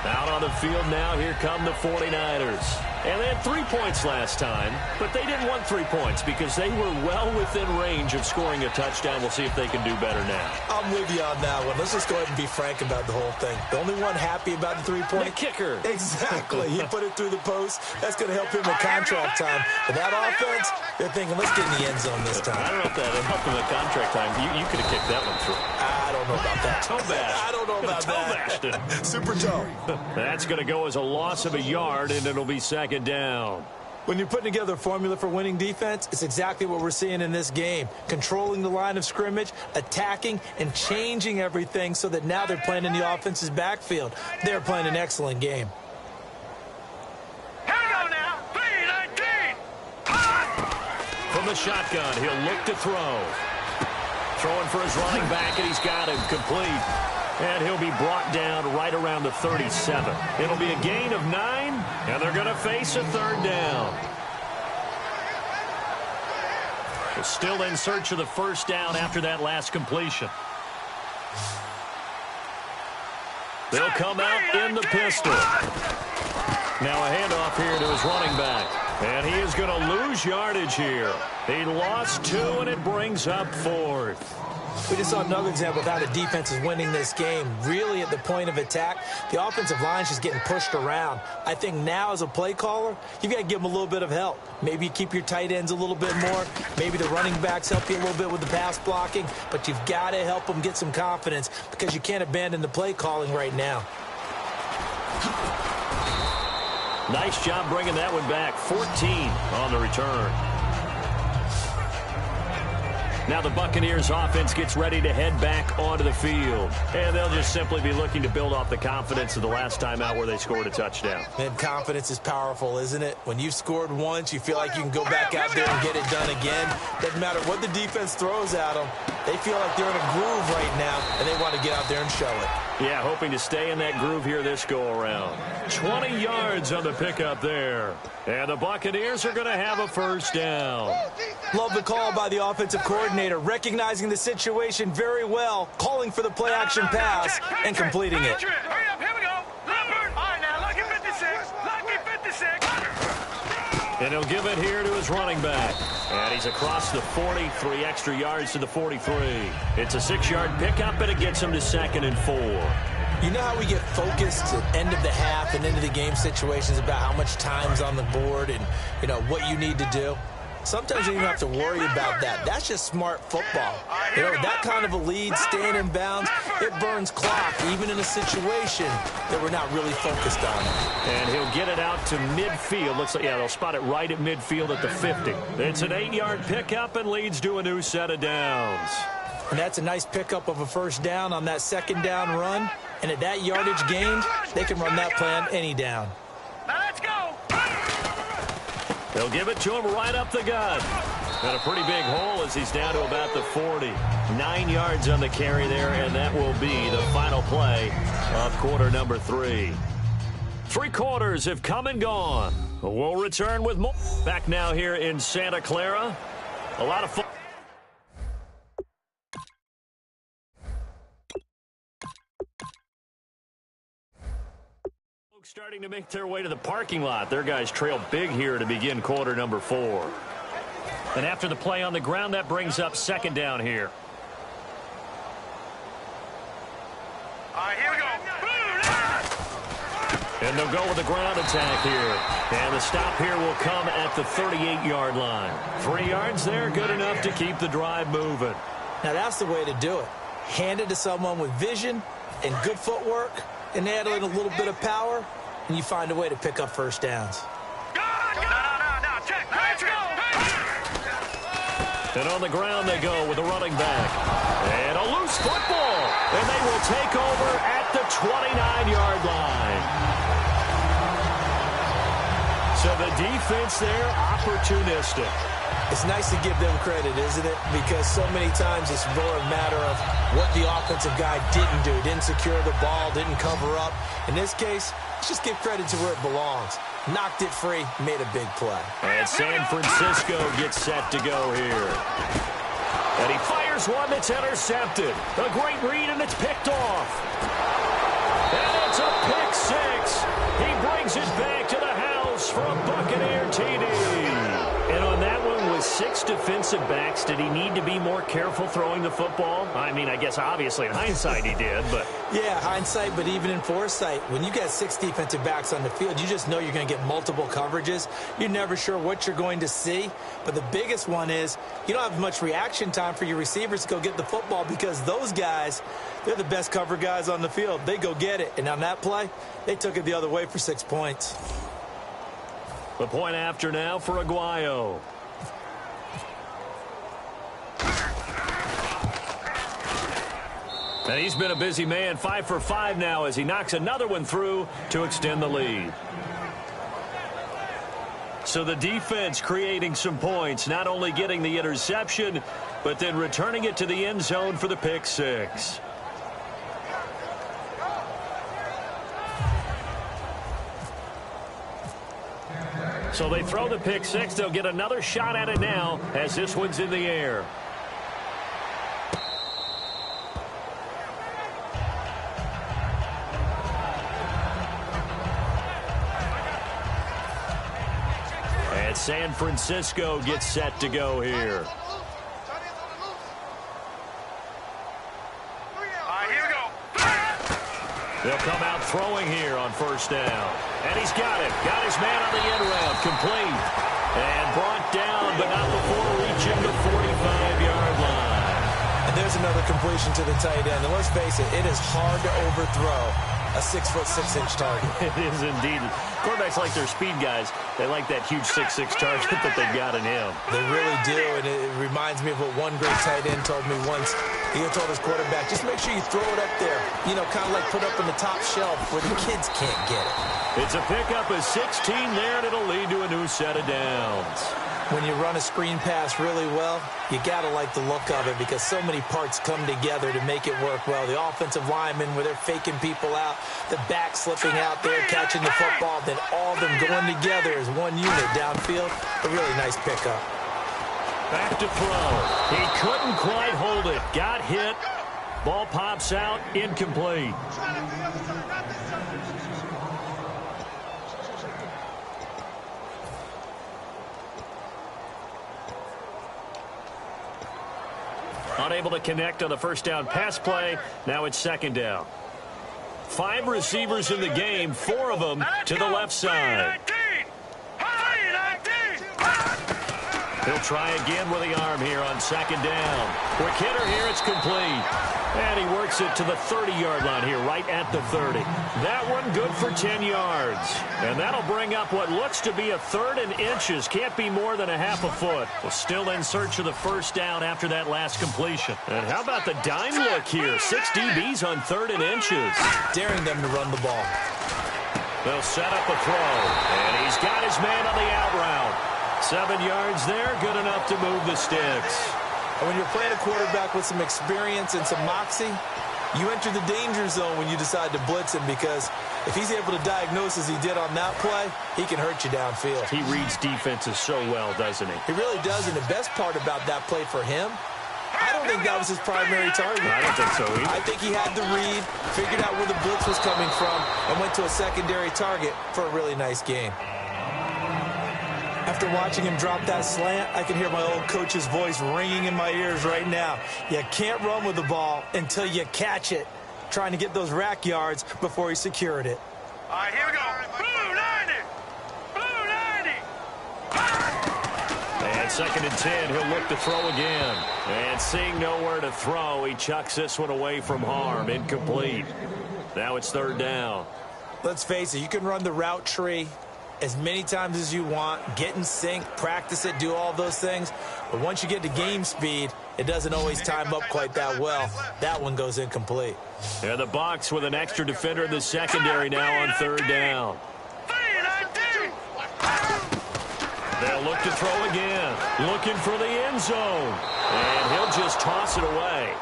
Out on the field now, here come the 49ers. And they had 3 points last time, but they didn't want 3 points because they were well within range of scoring a touchdown. We'll see if they can do better now. I'm with you on that one. Let's just go ahead and be frank about the whole thing. The only one happy about the 3-point? The kicker. Exactly. He put it through the post. That's going to help him with contract time. But that offense, they're thinking, let's get in the end zone this time. I don't know if that helped him with contract time. You could have kicked that one through. I don't know about that. Toe bash. I don't know about that. Super toe. That's going to go as a loss of a yard, and it'll be second down. When you're putting together a formula for winning defense, it's exactly what we're seeing in this game. Controlling the line of scrimmage, attacking, and changing everything so that now they're playing in the offense's backfield. They're playing an excellent game. Here we go now. 3-19. From the shotgun, he'll look to throw. Throwing for his running back, and he's got him complete. And he'll be brought down right around the 37. It'll be a gain of 9, And they're going to face a third down. They're still in search of the first down after that last completion. They'll come out in the pistol. Now a handoff here to his running back. And he is going to lose yardage here. He lost 2, and it brings up 4th. We just saw another example of how the defense is winning this game. Really at the point of attack, the offensive line is just getting pushed around. I think now as a play caller, you've got to give them a little bit of help. Maybe you keep your tight ends a little bit more. Maybe the running backs help you a little bit with the pass blocking. But you've got to help them get some confidence because you can't abandon the play calling right now. Nice job bringing that one back. 14 on the return. Now the Buccaneers offense gets ready to head back onto the field. And they'll just simply be looking to build off the confidence of the last time out where they scored a touchdown. And confidence is powerful, isn't it? When you've scored once, you feel like you can go back out there and get it done again. Doesn't matter what the defense throws at them. They feel like they're in a groove right now, and they want to get out there and show it. Yeah, hoping to stay in that groove here this go-around. 20 yards on the pickup there. And the Buccaneers are going to have a first down. Love the call by the offensive coordinator, recognizing the situation very well, calling for the play-action pass, and completing it. Hurry up, here we go. Leopard. All right, now, lucky 56. Lucky 56. And he'll give it here to his running back. And he's across the 40, 3 extra yards to the 43. It's a 6-yard pickup, and it gets him to 2nd and 4. You know how we get focused at end of the half and into the game situations about how much time's on the board and, you know, what you need to do? Sometimes you don't have to worry about that. That's just smart football. You know, that kind of a lead, staying in bounds, it burns clock, even in a situation that we're not really focused on. And he'll get it out to midfield. Looks like, yeah, they'll spot it right at midfield at the 50. It's an 8-yard pickup and leads to a new set of downs. And that's a nice pickup of a first down on that second down run. And at that yardage gained, they can run that play on any down. Now let's go. They'll give it to him right up the gut. Got a pretty big hole as he's down to about the 40. 9 yards on the carry there, and that will be the final play of quarter number 3. 3 quarters have come and gone. We'll return with more. Back now here in Santa Clara. A lot of fun. Starting to make their way to the parking lot. Their guys trail big here to begin quarter number 4. And after the play on the ground, that brings up 2nd down here. All right, here we go. And they'll go with the ground attack here. And the stop here will come at the 38-yard line. 3 yards there, good enough to keep the drive moving. Now that's the way to do it. Hand it to someone with vision and good footwork and add in a little bit of power, and you find a way to pick up first downs. No, check. Let's go. And on the ground they go with a running back. And a loose football. And they will take over at the 29-yard line. So the defense there, opportunistic. It's nice to give them credit, isn't it? Because so many times it's more a matter of what the offensive guy didn't do. Didn't secure the ball, didn't cover up. In this case, let's just give credit to where it belongs. Knocked it free, made a big play. And San Francisco gets set to go here. And he fires one that's intercepted. A great read, and it's picked off. And it's a pick 6. He brings it back to the house for a Buccaneer TD. And on that one, with 6 defensive backs, did he need to be more careful throwing the football? I mean, I guess obviously in hindsight he did, but... Yeah, hindsight, but even in foresight, when you got 6 defensive backs on the field, you just know you're going to get multiple coverages. You're never sure what you're going to see. But the biggest one is you don't have much reaction time for your receivers to go get the football because those guys, they're the best cover guys on the field. They go get it. And on that play, they took it the other way for 6 points. The point after now for Aguayo. And he's been a busy man, 5 for 5 now as he knocks another one through to extend the lead. So the defense creating some points, not only getting the interception, but then returning it to the end zone for the pick 6. So they throw the pick six. They'll get another shot at it now as this one's in the air. And San Francisco gets set to go here. They'll come out throwing here on first down. And he's got it. Got his man on the end route. Complete. And brought down, but not before reaching the 45-yard line. And there's another completion to the tight end. And let's face it, it is hard to overthrow a 6'6" target. It is indeed. Quarterbacks like their speed guys. They like that huge 6'6" target that they've got in him. They really do, and it reminds me of what one great tight end told me once. He told his quarterback, just make sure you throw it up there. You know, kind of like put up on the top shelf where the kids can't get it. It's a pickup of 16 there, and it'll lead to a new set of downs. When you run a screen pass really well, you got to like the look of it because so many parts come together to make it work well. The offensive linemen, where they're faking people out, the back slipping out there, catching the football, then all of them going together as one unit downfield. A really nice pickup. Back to throw. He couldn't quite hold it. Got hit. Ball pops out. Incomplete. Unable to connect on the first down pass play. Now it's second down. 5 receivers in the game, 4 of them to the left side. He'll try again with the arm here on second down. Quick hitter here, it's complete. And he works it to the 30-yard line here, right at the 30. That one good for 10 yards. And that'll bring up what looks to be a 3rd and inches. Can't be more than a half a foot. Well, still in search of the first down after that last completion. And how about the dime look here? 6 DBs on 3rd and inches. Daring them to run the ball. They'll set up a throw. And he's got his man on the out route. 7 yards there, good enough to move the sticks. And when you're playing a quarterback with some experience and some moxie, you enter the danger zone when you decide to blitz him because if he's able to diagnose as he did on that play, he can hurt you downfield. He reads defenses so well, doesn't he? He really does, and the best part about that play for him, I don't think that was his primary target. I don't think so either. I think he had the read, figured out where the blitz was coming from, and went to a secondary target for a really nice game. After watching him drop that slant, I can hear my old coach's voice ringing in my ears right now. You can't run with the ball until you catch it. Trying to get those rack yards before he secured it. All right, here we go. Blue 90. Blue 90. And 2nd and 10, he'll look to throw again. And seeing nowhere to throw, he chucks this one away from harm. Incomplete. Now it's 3rd down. Let's face it, you can run the route tree as many times as you want, get in sync, practice it, do all those things. But once you get to game speed, it doesn't always time up quite that well. That one goes incomplete. And the Bucs with an extra defender in the secondary now on 3rd down. They'll look to throw again. Looking for the end zone. And he'll just toss it away.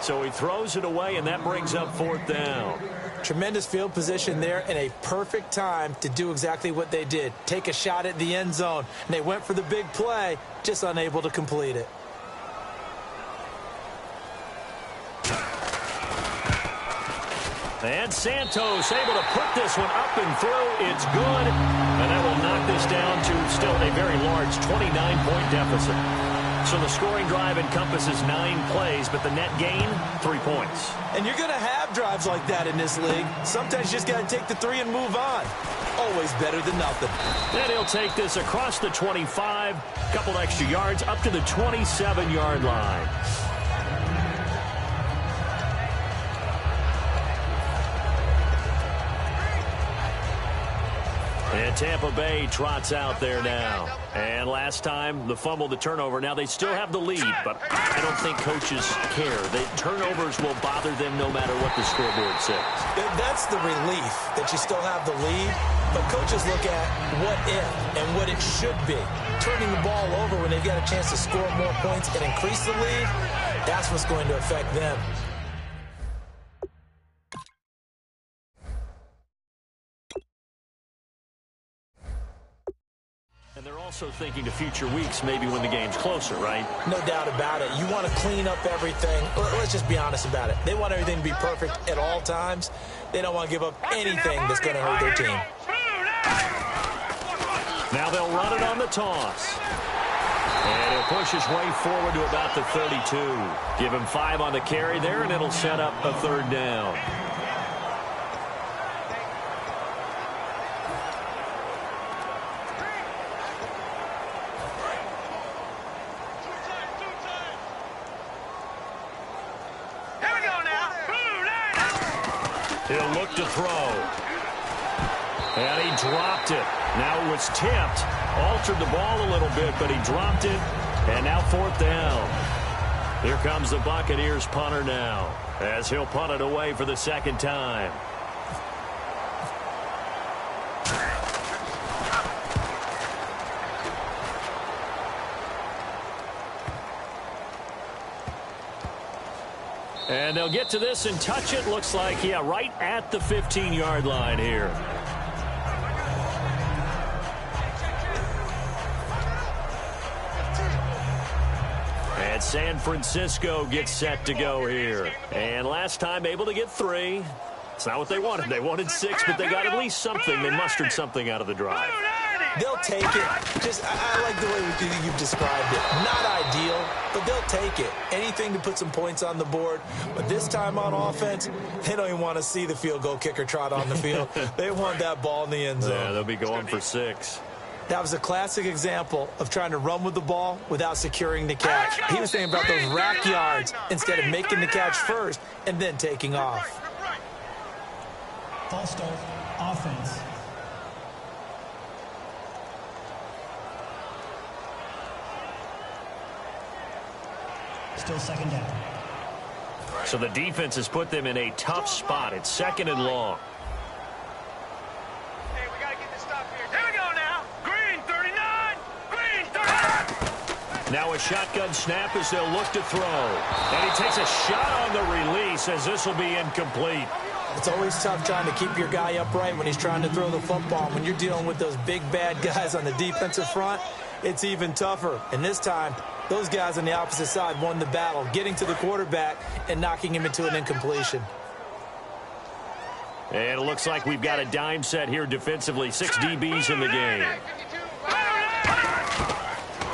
So he throws it away, and that brings up 4th down. Tremendous field position there and a perfect time to do exactly what they did. Take a shot at the end zone. And they went for the big play, just unable to complete it. And Santos able to put this one up and through. It's good. And that will knock this down to still a very large 29-point deficit. So the scoring drive encompasses 9 plays, but the net gain, 3 points. And you're going to have drives like that in this league. Sometimes you just got to take the 3 and move on. Always better than nothing. And he'll take this across the 25, couple extra yards, up to the 27-yard line. And Tampa Bay trots out there now. And last time, the fumble, the turnover. Now they still have the lead, but I don't think coaches care. The turnovers will bother them no matter what the scoreboard says. That's the relief that you still have the lead. But coaches look at what if and what it should be. Turning the ball over when they get a chance to score more points and increase the lead, that's what's going to affect them. also thinking to future weeks, maybe when the game's closer, right? No doubt about it. You want to clean up everything. Let's just be honest about it. They want everything to be perfect at all times. They don't want to give up anything that's going to hurt their team. Now they'll run it on the toss. And he'll push his way forward to about the 32. Give him 5 on the carry there, and it'll set up a 3rd down. He'll look to throw. And he dropped it. Now it was tipped. Altered the ball a little bit, but he dropped it. And now 4th down. Here comes the Buccaneers punter now, as he'll punt it away for the 2nd time. And they'll get to this and touch it. Looks like, yeah, right at the 15-yard line here. And San Francisco gets set to go here. And last time able to get 3. It's not what they wanted. They wanted 6, but they got at least something. They mustered something out of the drive. They'll take it. I like the way you've described it. Not ideal, but they'll take it. Anything to put some points on the board. But this time on offense, they don't even want to see the field goal kicker trot on the field. They want that ball in the end zone. Yeah, they'll be going for 6. That was a classic example of trying to run with the ball without securing the catch. He was thinking about those rack yards instead of making the catch first and then taking off. False start, offense. Still 2nd down. So the defense has put them in a tough spot. It's 2nd and long. Hey, we got to get this stop here. Here we go now. Green 39. Green 39. Now a shotgun snap as they'll look to throw. And he takes a shot on the release as this will be incomplete. It's always tough trying to keep your guy upright when he's trying to throw the football. When you're dealing with those big bad guys on the defensive front, it's even tougher. And this time, those guys on the opposite side won the battle, getting to the quarterback and knocking him into an incompletion. And it looks like we've got a dime set here defensively. 6 DBs in the game.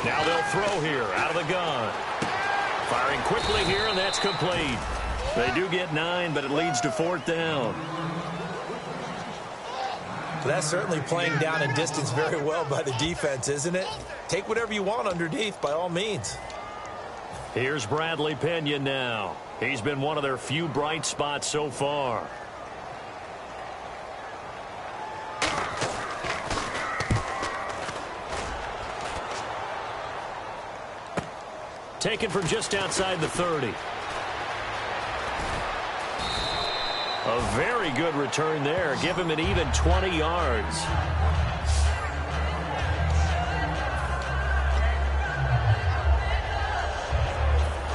Now they'll throw here out of the gun. Firing quickly here, and that's complete. They do get 9, but it leads to 4th down. That's certainly playing down and distance very well by the defense, isn't it? Take whatever you want underneath, by all means. Here's Bradley Pena now. He's been one of their few bright spots so far. Taken from just outside the 30. A very good return there. Give him an even 20 yards.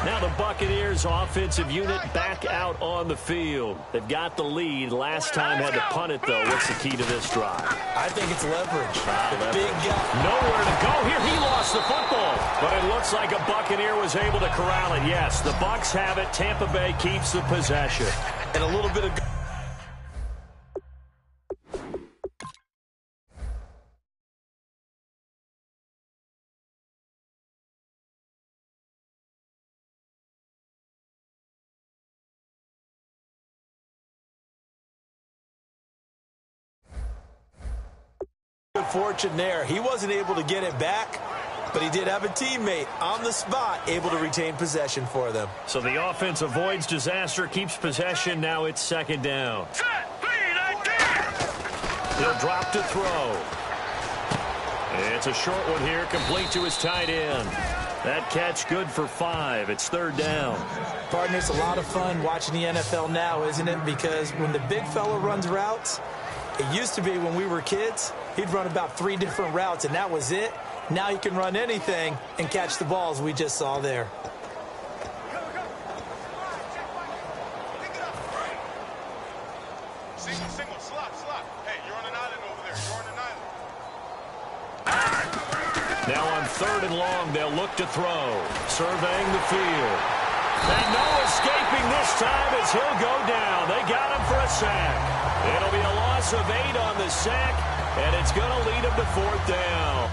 Now the Buccaneers offensive unit back out on the field. They've got the lead. Last time had to punt it, though. What's the key to this drive? I think it's leverage. The big guy. Nowhere to go here. He lost the football. But it looks like a Buccaneer was able to corral it. Yes, the Bucs have it. Tampa Bay keeps the possession. And a little bit of... good fortune there. He wasn't able to get it back, but he did have a teammate on the spot able to retain possession for them. So the offense avoids disaster, keeps possession. Now it's 2nd down. He'll drop to throw. It's a short one here, complete to his tight end. That catch good for 5. It's 3rd down. Partner, it's a lot of fun watching the NFL now, isn't it? Because when the big fella runs routes, it used to be when we were kids, he'd run about 3 different routes, and that was it. Now he can run anything and catch the balls we just saw there. Single, slot. Hey, you're on an island over there. You're on an island. 3rd and long. They'll look to throw. Surveying the field. And no escaping this time as he'll go down. They got him for a sack. It'll be a loss of 8 on the sack, and it's going to lead him to 4th down.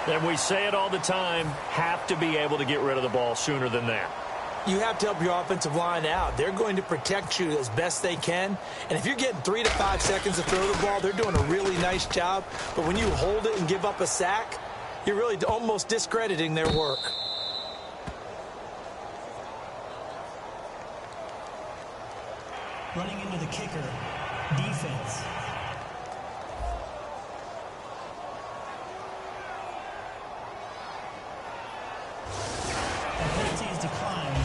And we say it all the time, have to be able to get rid of the ball sooner than that. You have to help your offensive line out. They're going to protect you as best they can. And if you're getting 3 to 5 seconds to throw the ball, they're doing a really nice job. But when you hold it and give up a sack, you're really almost discrediting their work. Running into the kicker, defense. The penalty is declined.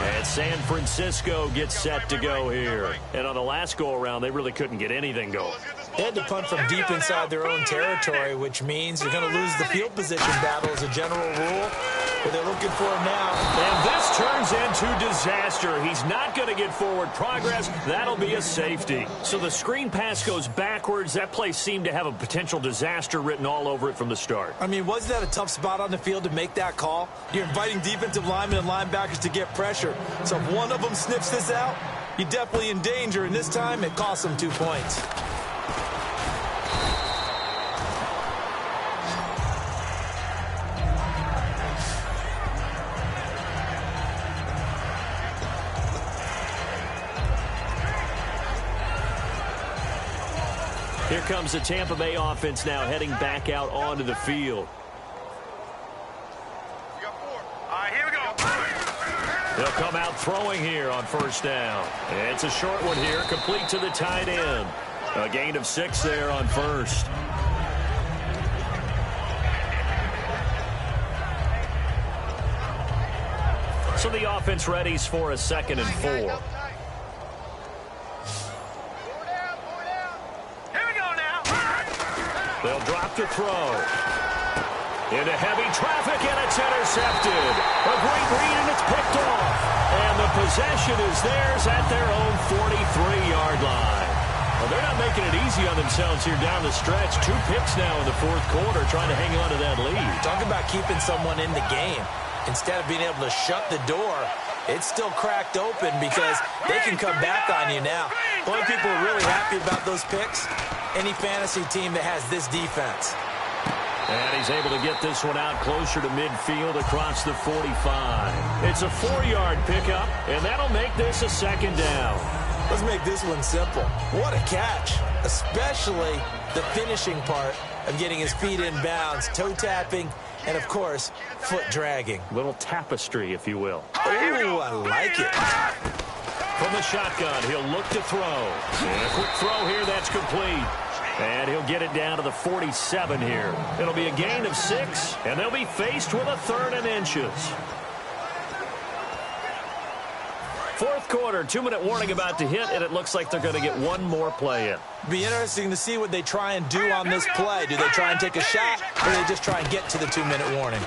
And San Francisco gets set to go here. And on the last go-around, they really couldn't get anything going. They had to punt from deep inside their own territory, which means you're going to lose the field position battle as a general rule. But they're looking for it now. And this turns into disaster. He's not going to get forward progress. That'll be a safety. So the screen pass goes backwards. That play seemed to have a potential disaster written all over it from the start. I mean, wasn't that a tough spot on the field to make that call? You're inviting defensive linemen and linebackers to get pressure. So if one of them sniffs this out, you're definitely in danger. And this time, it costs them 2 points. Here comes the Tampa Bay offense now heading back out onto the field. Here we go. They'll come out throwing here on 1st down. It's a short one here, complete to the tight end. A gain of 6 there on 1st. So the offense readies for a 2nd and 4. They'll drop to throw. Into heavy traffic, and it's intercepted. A great read, and it's picked off. And the possession is theirs at their own 43-yard line. Well, they're not making it easy on themselves here down the stretch. 2 picks now in the 4th quarter, trying to hang on to that lead. Talk about keeping someone in the game. Instead of being able to shut the door, it's still cracked open because they can come back on you now. The only people who are really happy about those picks, any fantasy team that has this defense. And he's able to get this one out closer to midfield across the 45. It's a 4-yard pickup, and that'll make this a 2nd down. Let's make this one simple. What a catch, especially the finishing part of getting his feet in bounds, toe tapping, and, of course, foot dragging. Little tapestry, if you will. Oh, I like it. From the shotgun, he'll look to throw. And a quick throw here, that's complete. And he'll get it down to the 47 here. It'll be a gain of 6, and they'll be faced with a 3rd and inches. 4th quarter, 2-minute warning about to hit, and it looks like they're going to get one more play in. Be interesting to see what they try and do on this play. Do they try and take a shot, or do they just try and get to the 2-minute warning?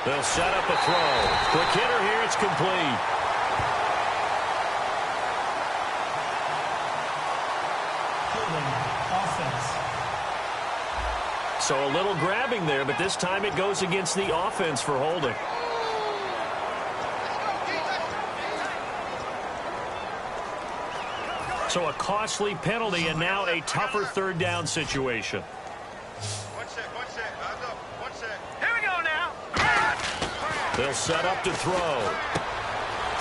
They'll set up a throw. Quick hitter here. It's complete. Offense. So a little grabbing there, but this time it goes against the offense for holding. So a costly penalty and now a tougher third down situation. One sec. Here we go now. They'll set up to throw.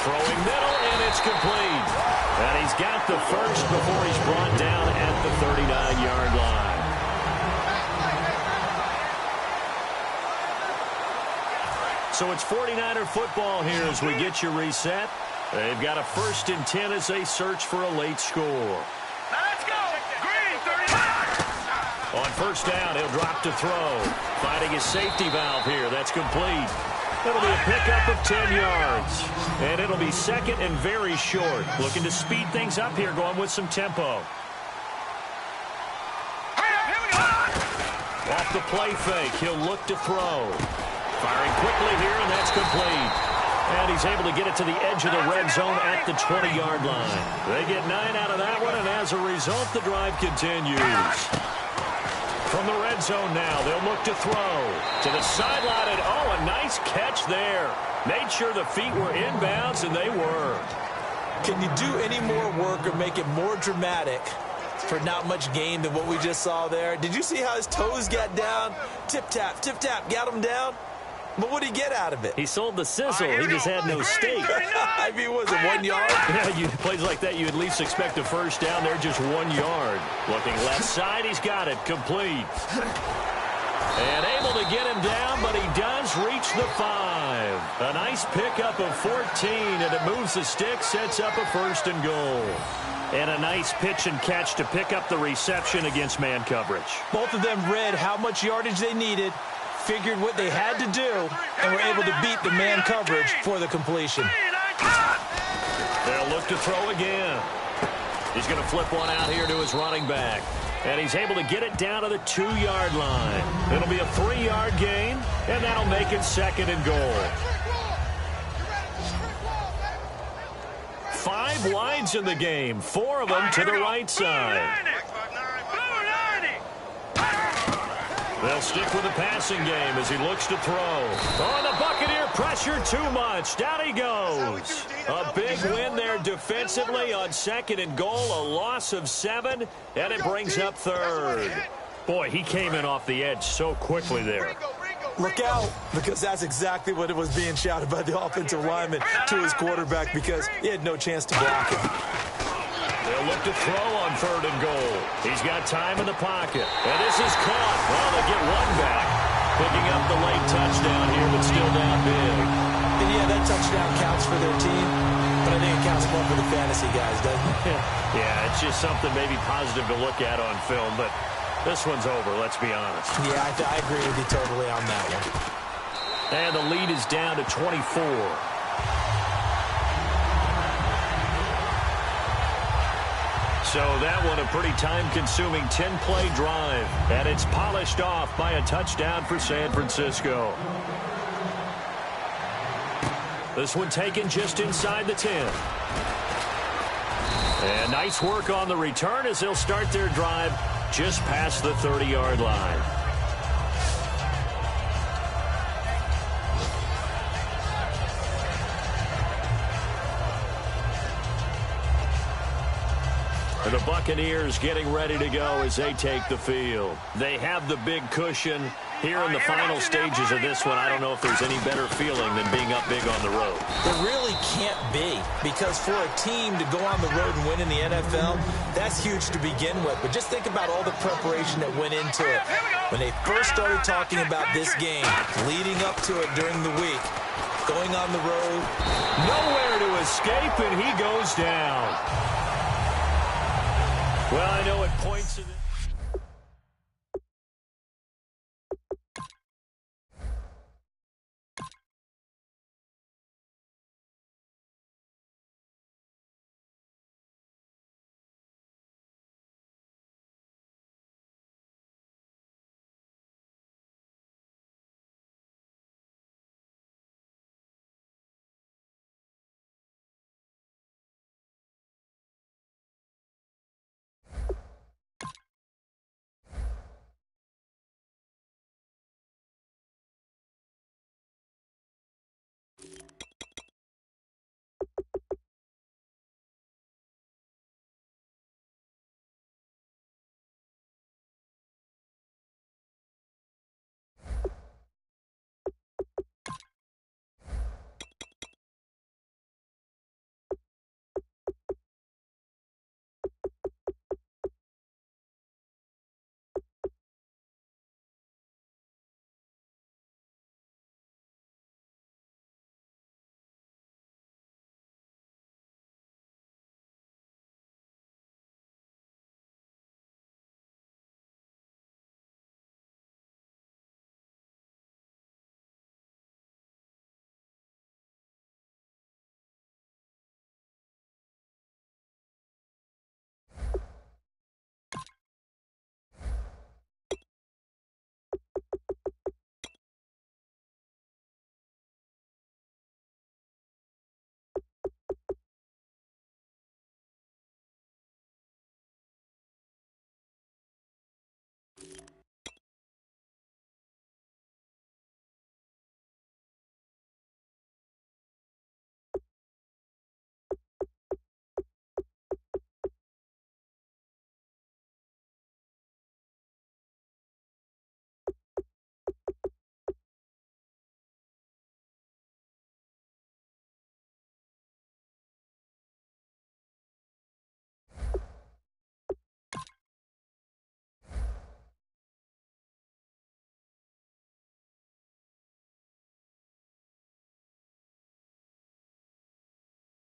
Throwing middle, and it's complete. And he's got the first before he's brought down at the 39-yard line. So it's 49er football here as we get you reset. They've got a 1st and 10 as they search for a late score. Now let's go. Green, 39. On first down, he'll drop to throw. Finding his safety valve here. That's complete. It'll be a pickup of 10 yards. And it'll be 2nd and very short. Looking to speed things up here, going with some tempo. Here we go. Off the play fake, he'll look to throw. Firing quickly here, and that's complete. And he's able to get it to the edge of the red zone at the 20-yard line. They get 9 out of that one, and as a result, the drive continues. From the red zone now, they'll look to throw. To the sideline, and oh, a nice catch there. Made sure the feet were inbounds, and they were. Can you do any more work or make it more dramatic for not much gain than what we just saw there? Did you see how his toes got down? Tip-tap, got him down. But what did he get out of it? He sold the sizzle. He just had no steak. I mean, was it 1 yard? Yeah, plays like that, you at least expect a first down. They're just 1 yard. Looking left side, he's got it. Complete. And able to get him down, but he does reach the 5. A nice pickup of 14, and it moves the stick, sets up a 1st and goal. And a nice pitch and catch to pick up the reception against man coverage. Both of them read how much yardage they needed, figured what they had to do, and were able to beat the man coverage for the completion. They'll look to throw again. He's going to flip one out here to his running back. And he's able to get it down to the 2-yard line. It'll be a 3-yard gain, and that'll make it 2nd and goal. 5 wides in the game, 4 of them to the right side. They'll stick with the passing game as he looks to throw. Oh, the Buccaneer pressure too much. Down he goes. A big win there defensively on 2nd and goal. A loss of 7, and it brings up 3rd. Boy, he came in off the edge so quickly there. Look out, because that's exactly what it was being shouted by the offensive lineman to his quarterback, because he had no chance to block him. They'll look to throw on 3rd and goal. He's got time in the pocket. And this is caught. Well, they get one back. Picking up the late touchdown here, but still down big. And yeah, that touchdown counts for their team, but I think it counts more for the fantasy guys, doesn't it? Yeah, it's just something maybe positive to look at on film, but this one's over, let's be honest. Yeah, I agree with you totally on that one. And the lead is down to 24. So that one a pretty time-consuming 10-play drive. And it's polished off by a touchdown for San Francisco. This one taken just inside the 10. And nice work on the return as they'll start their drive just past the 30-yard line. And the Buccaneers getting ready to go as they take the field. They have the big cushion. Here in the final stages of this one, I don't know if there's any better feeling than being up big on the road. There really can't be, because for a team to go on the road and win in the NFL, that's huge to begin with. But just think about all the preparation that went into it. When they first started talking about this game, leading up to it during the week, going on the road, nowhere to escape, and he goes down. Well, I know at points of this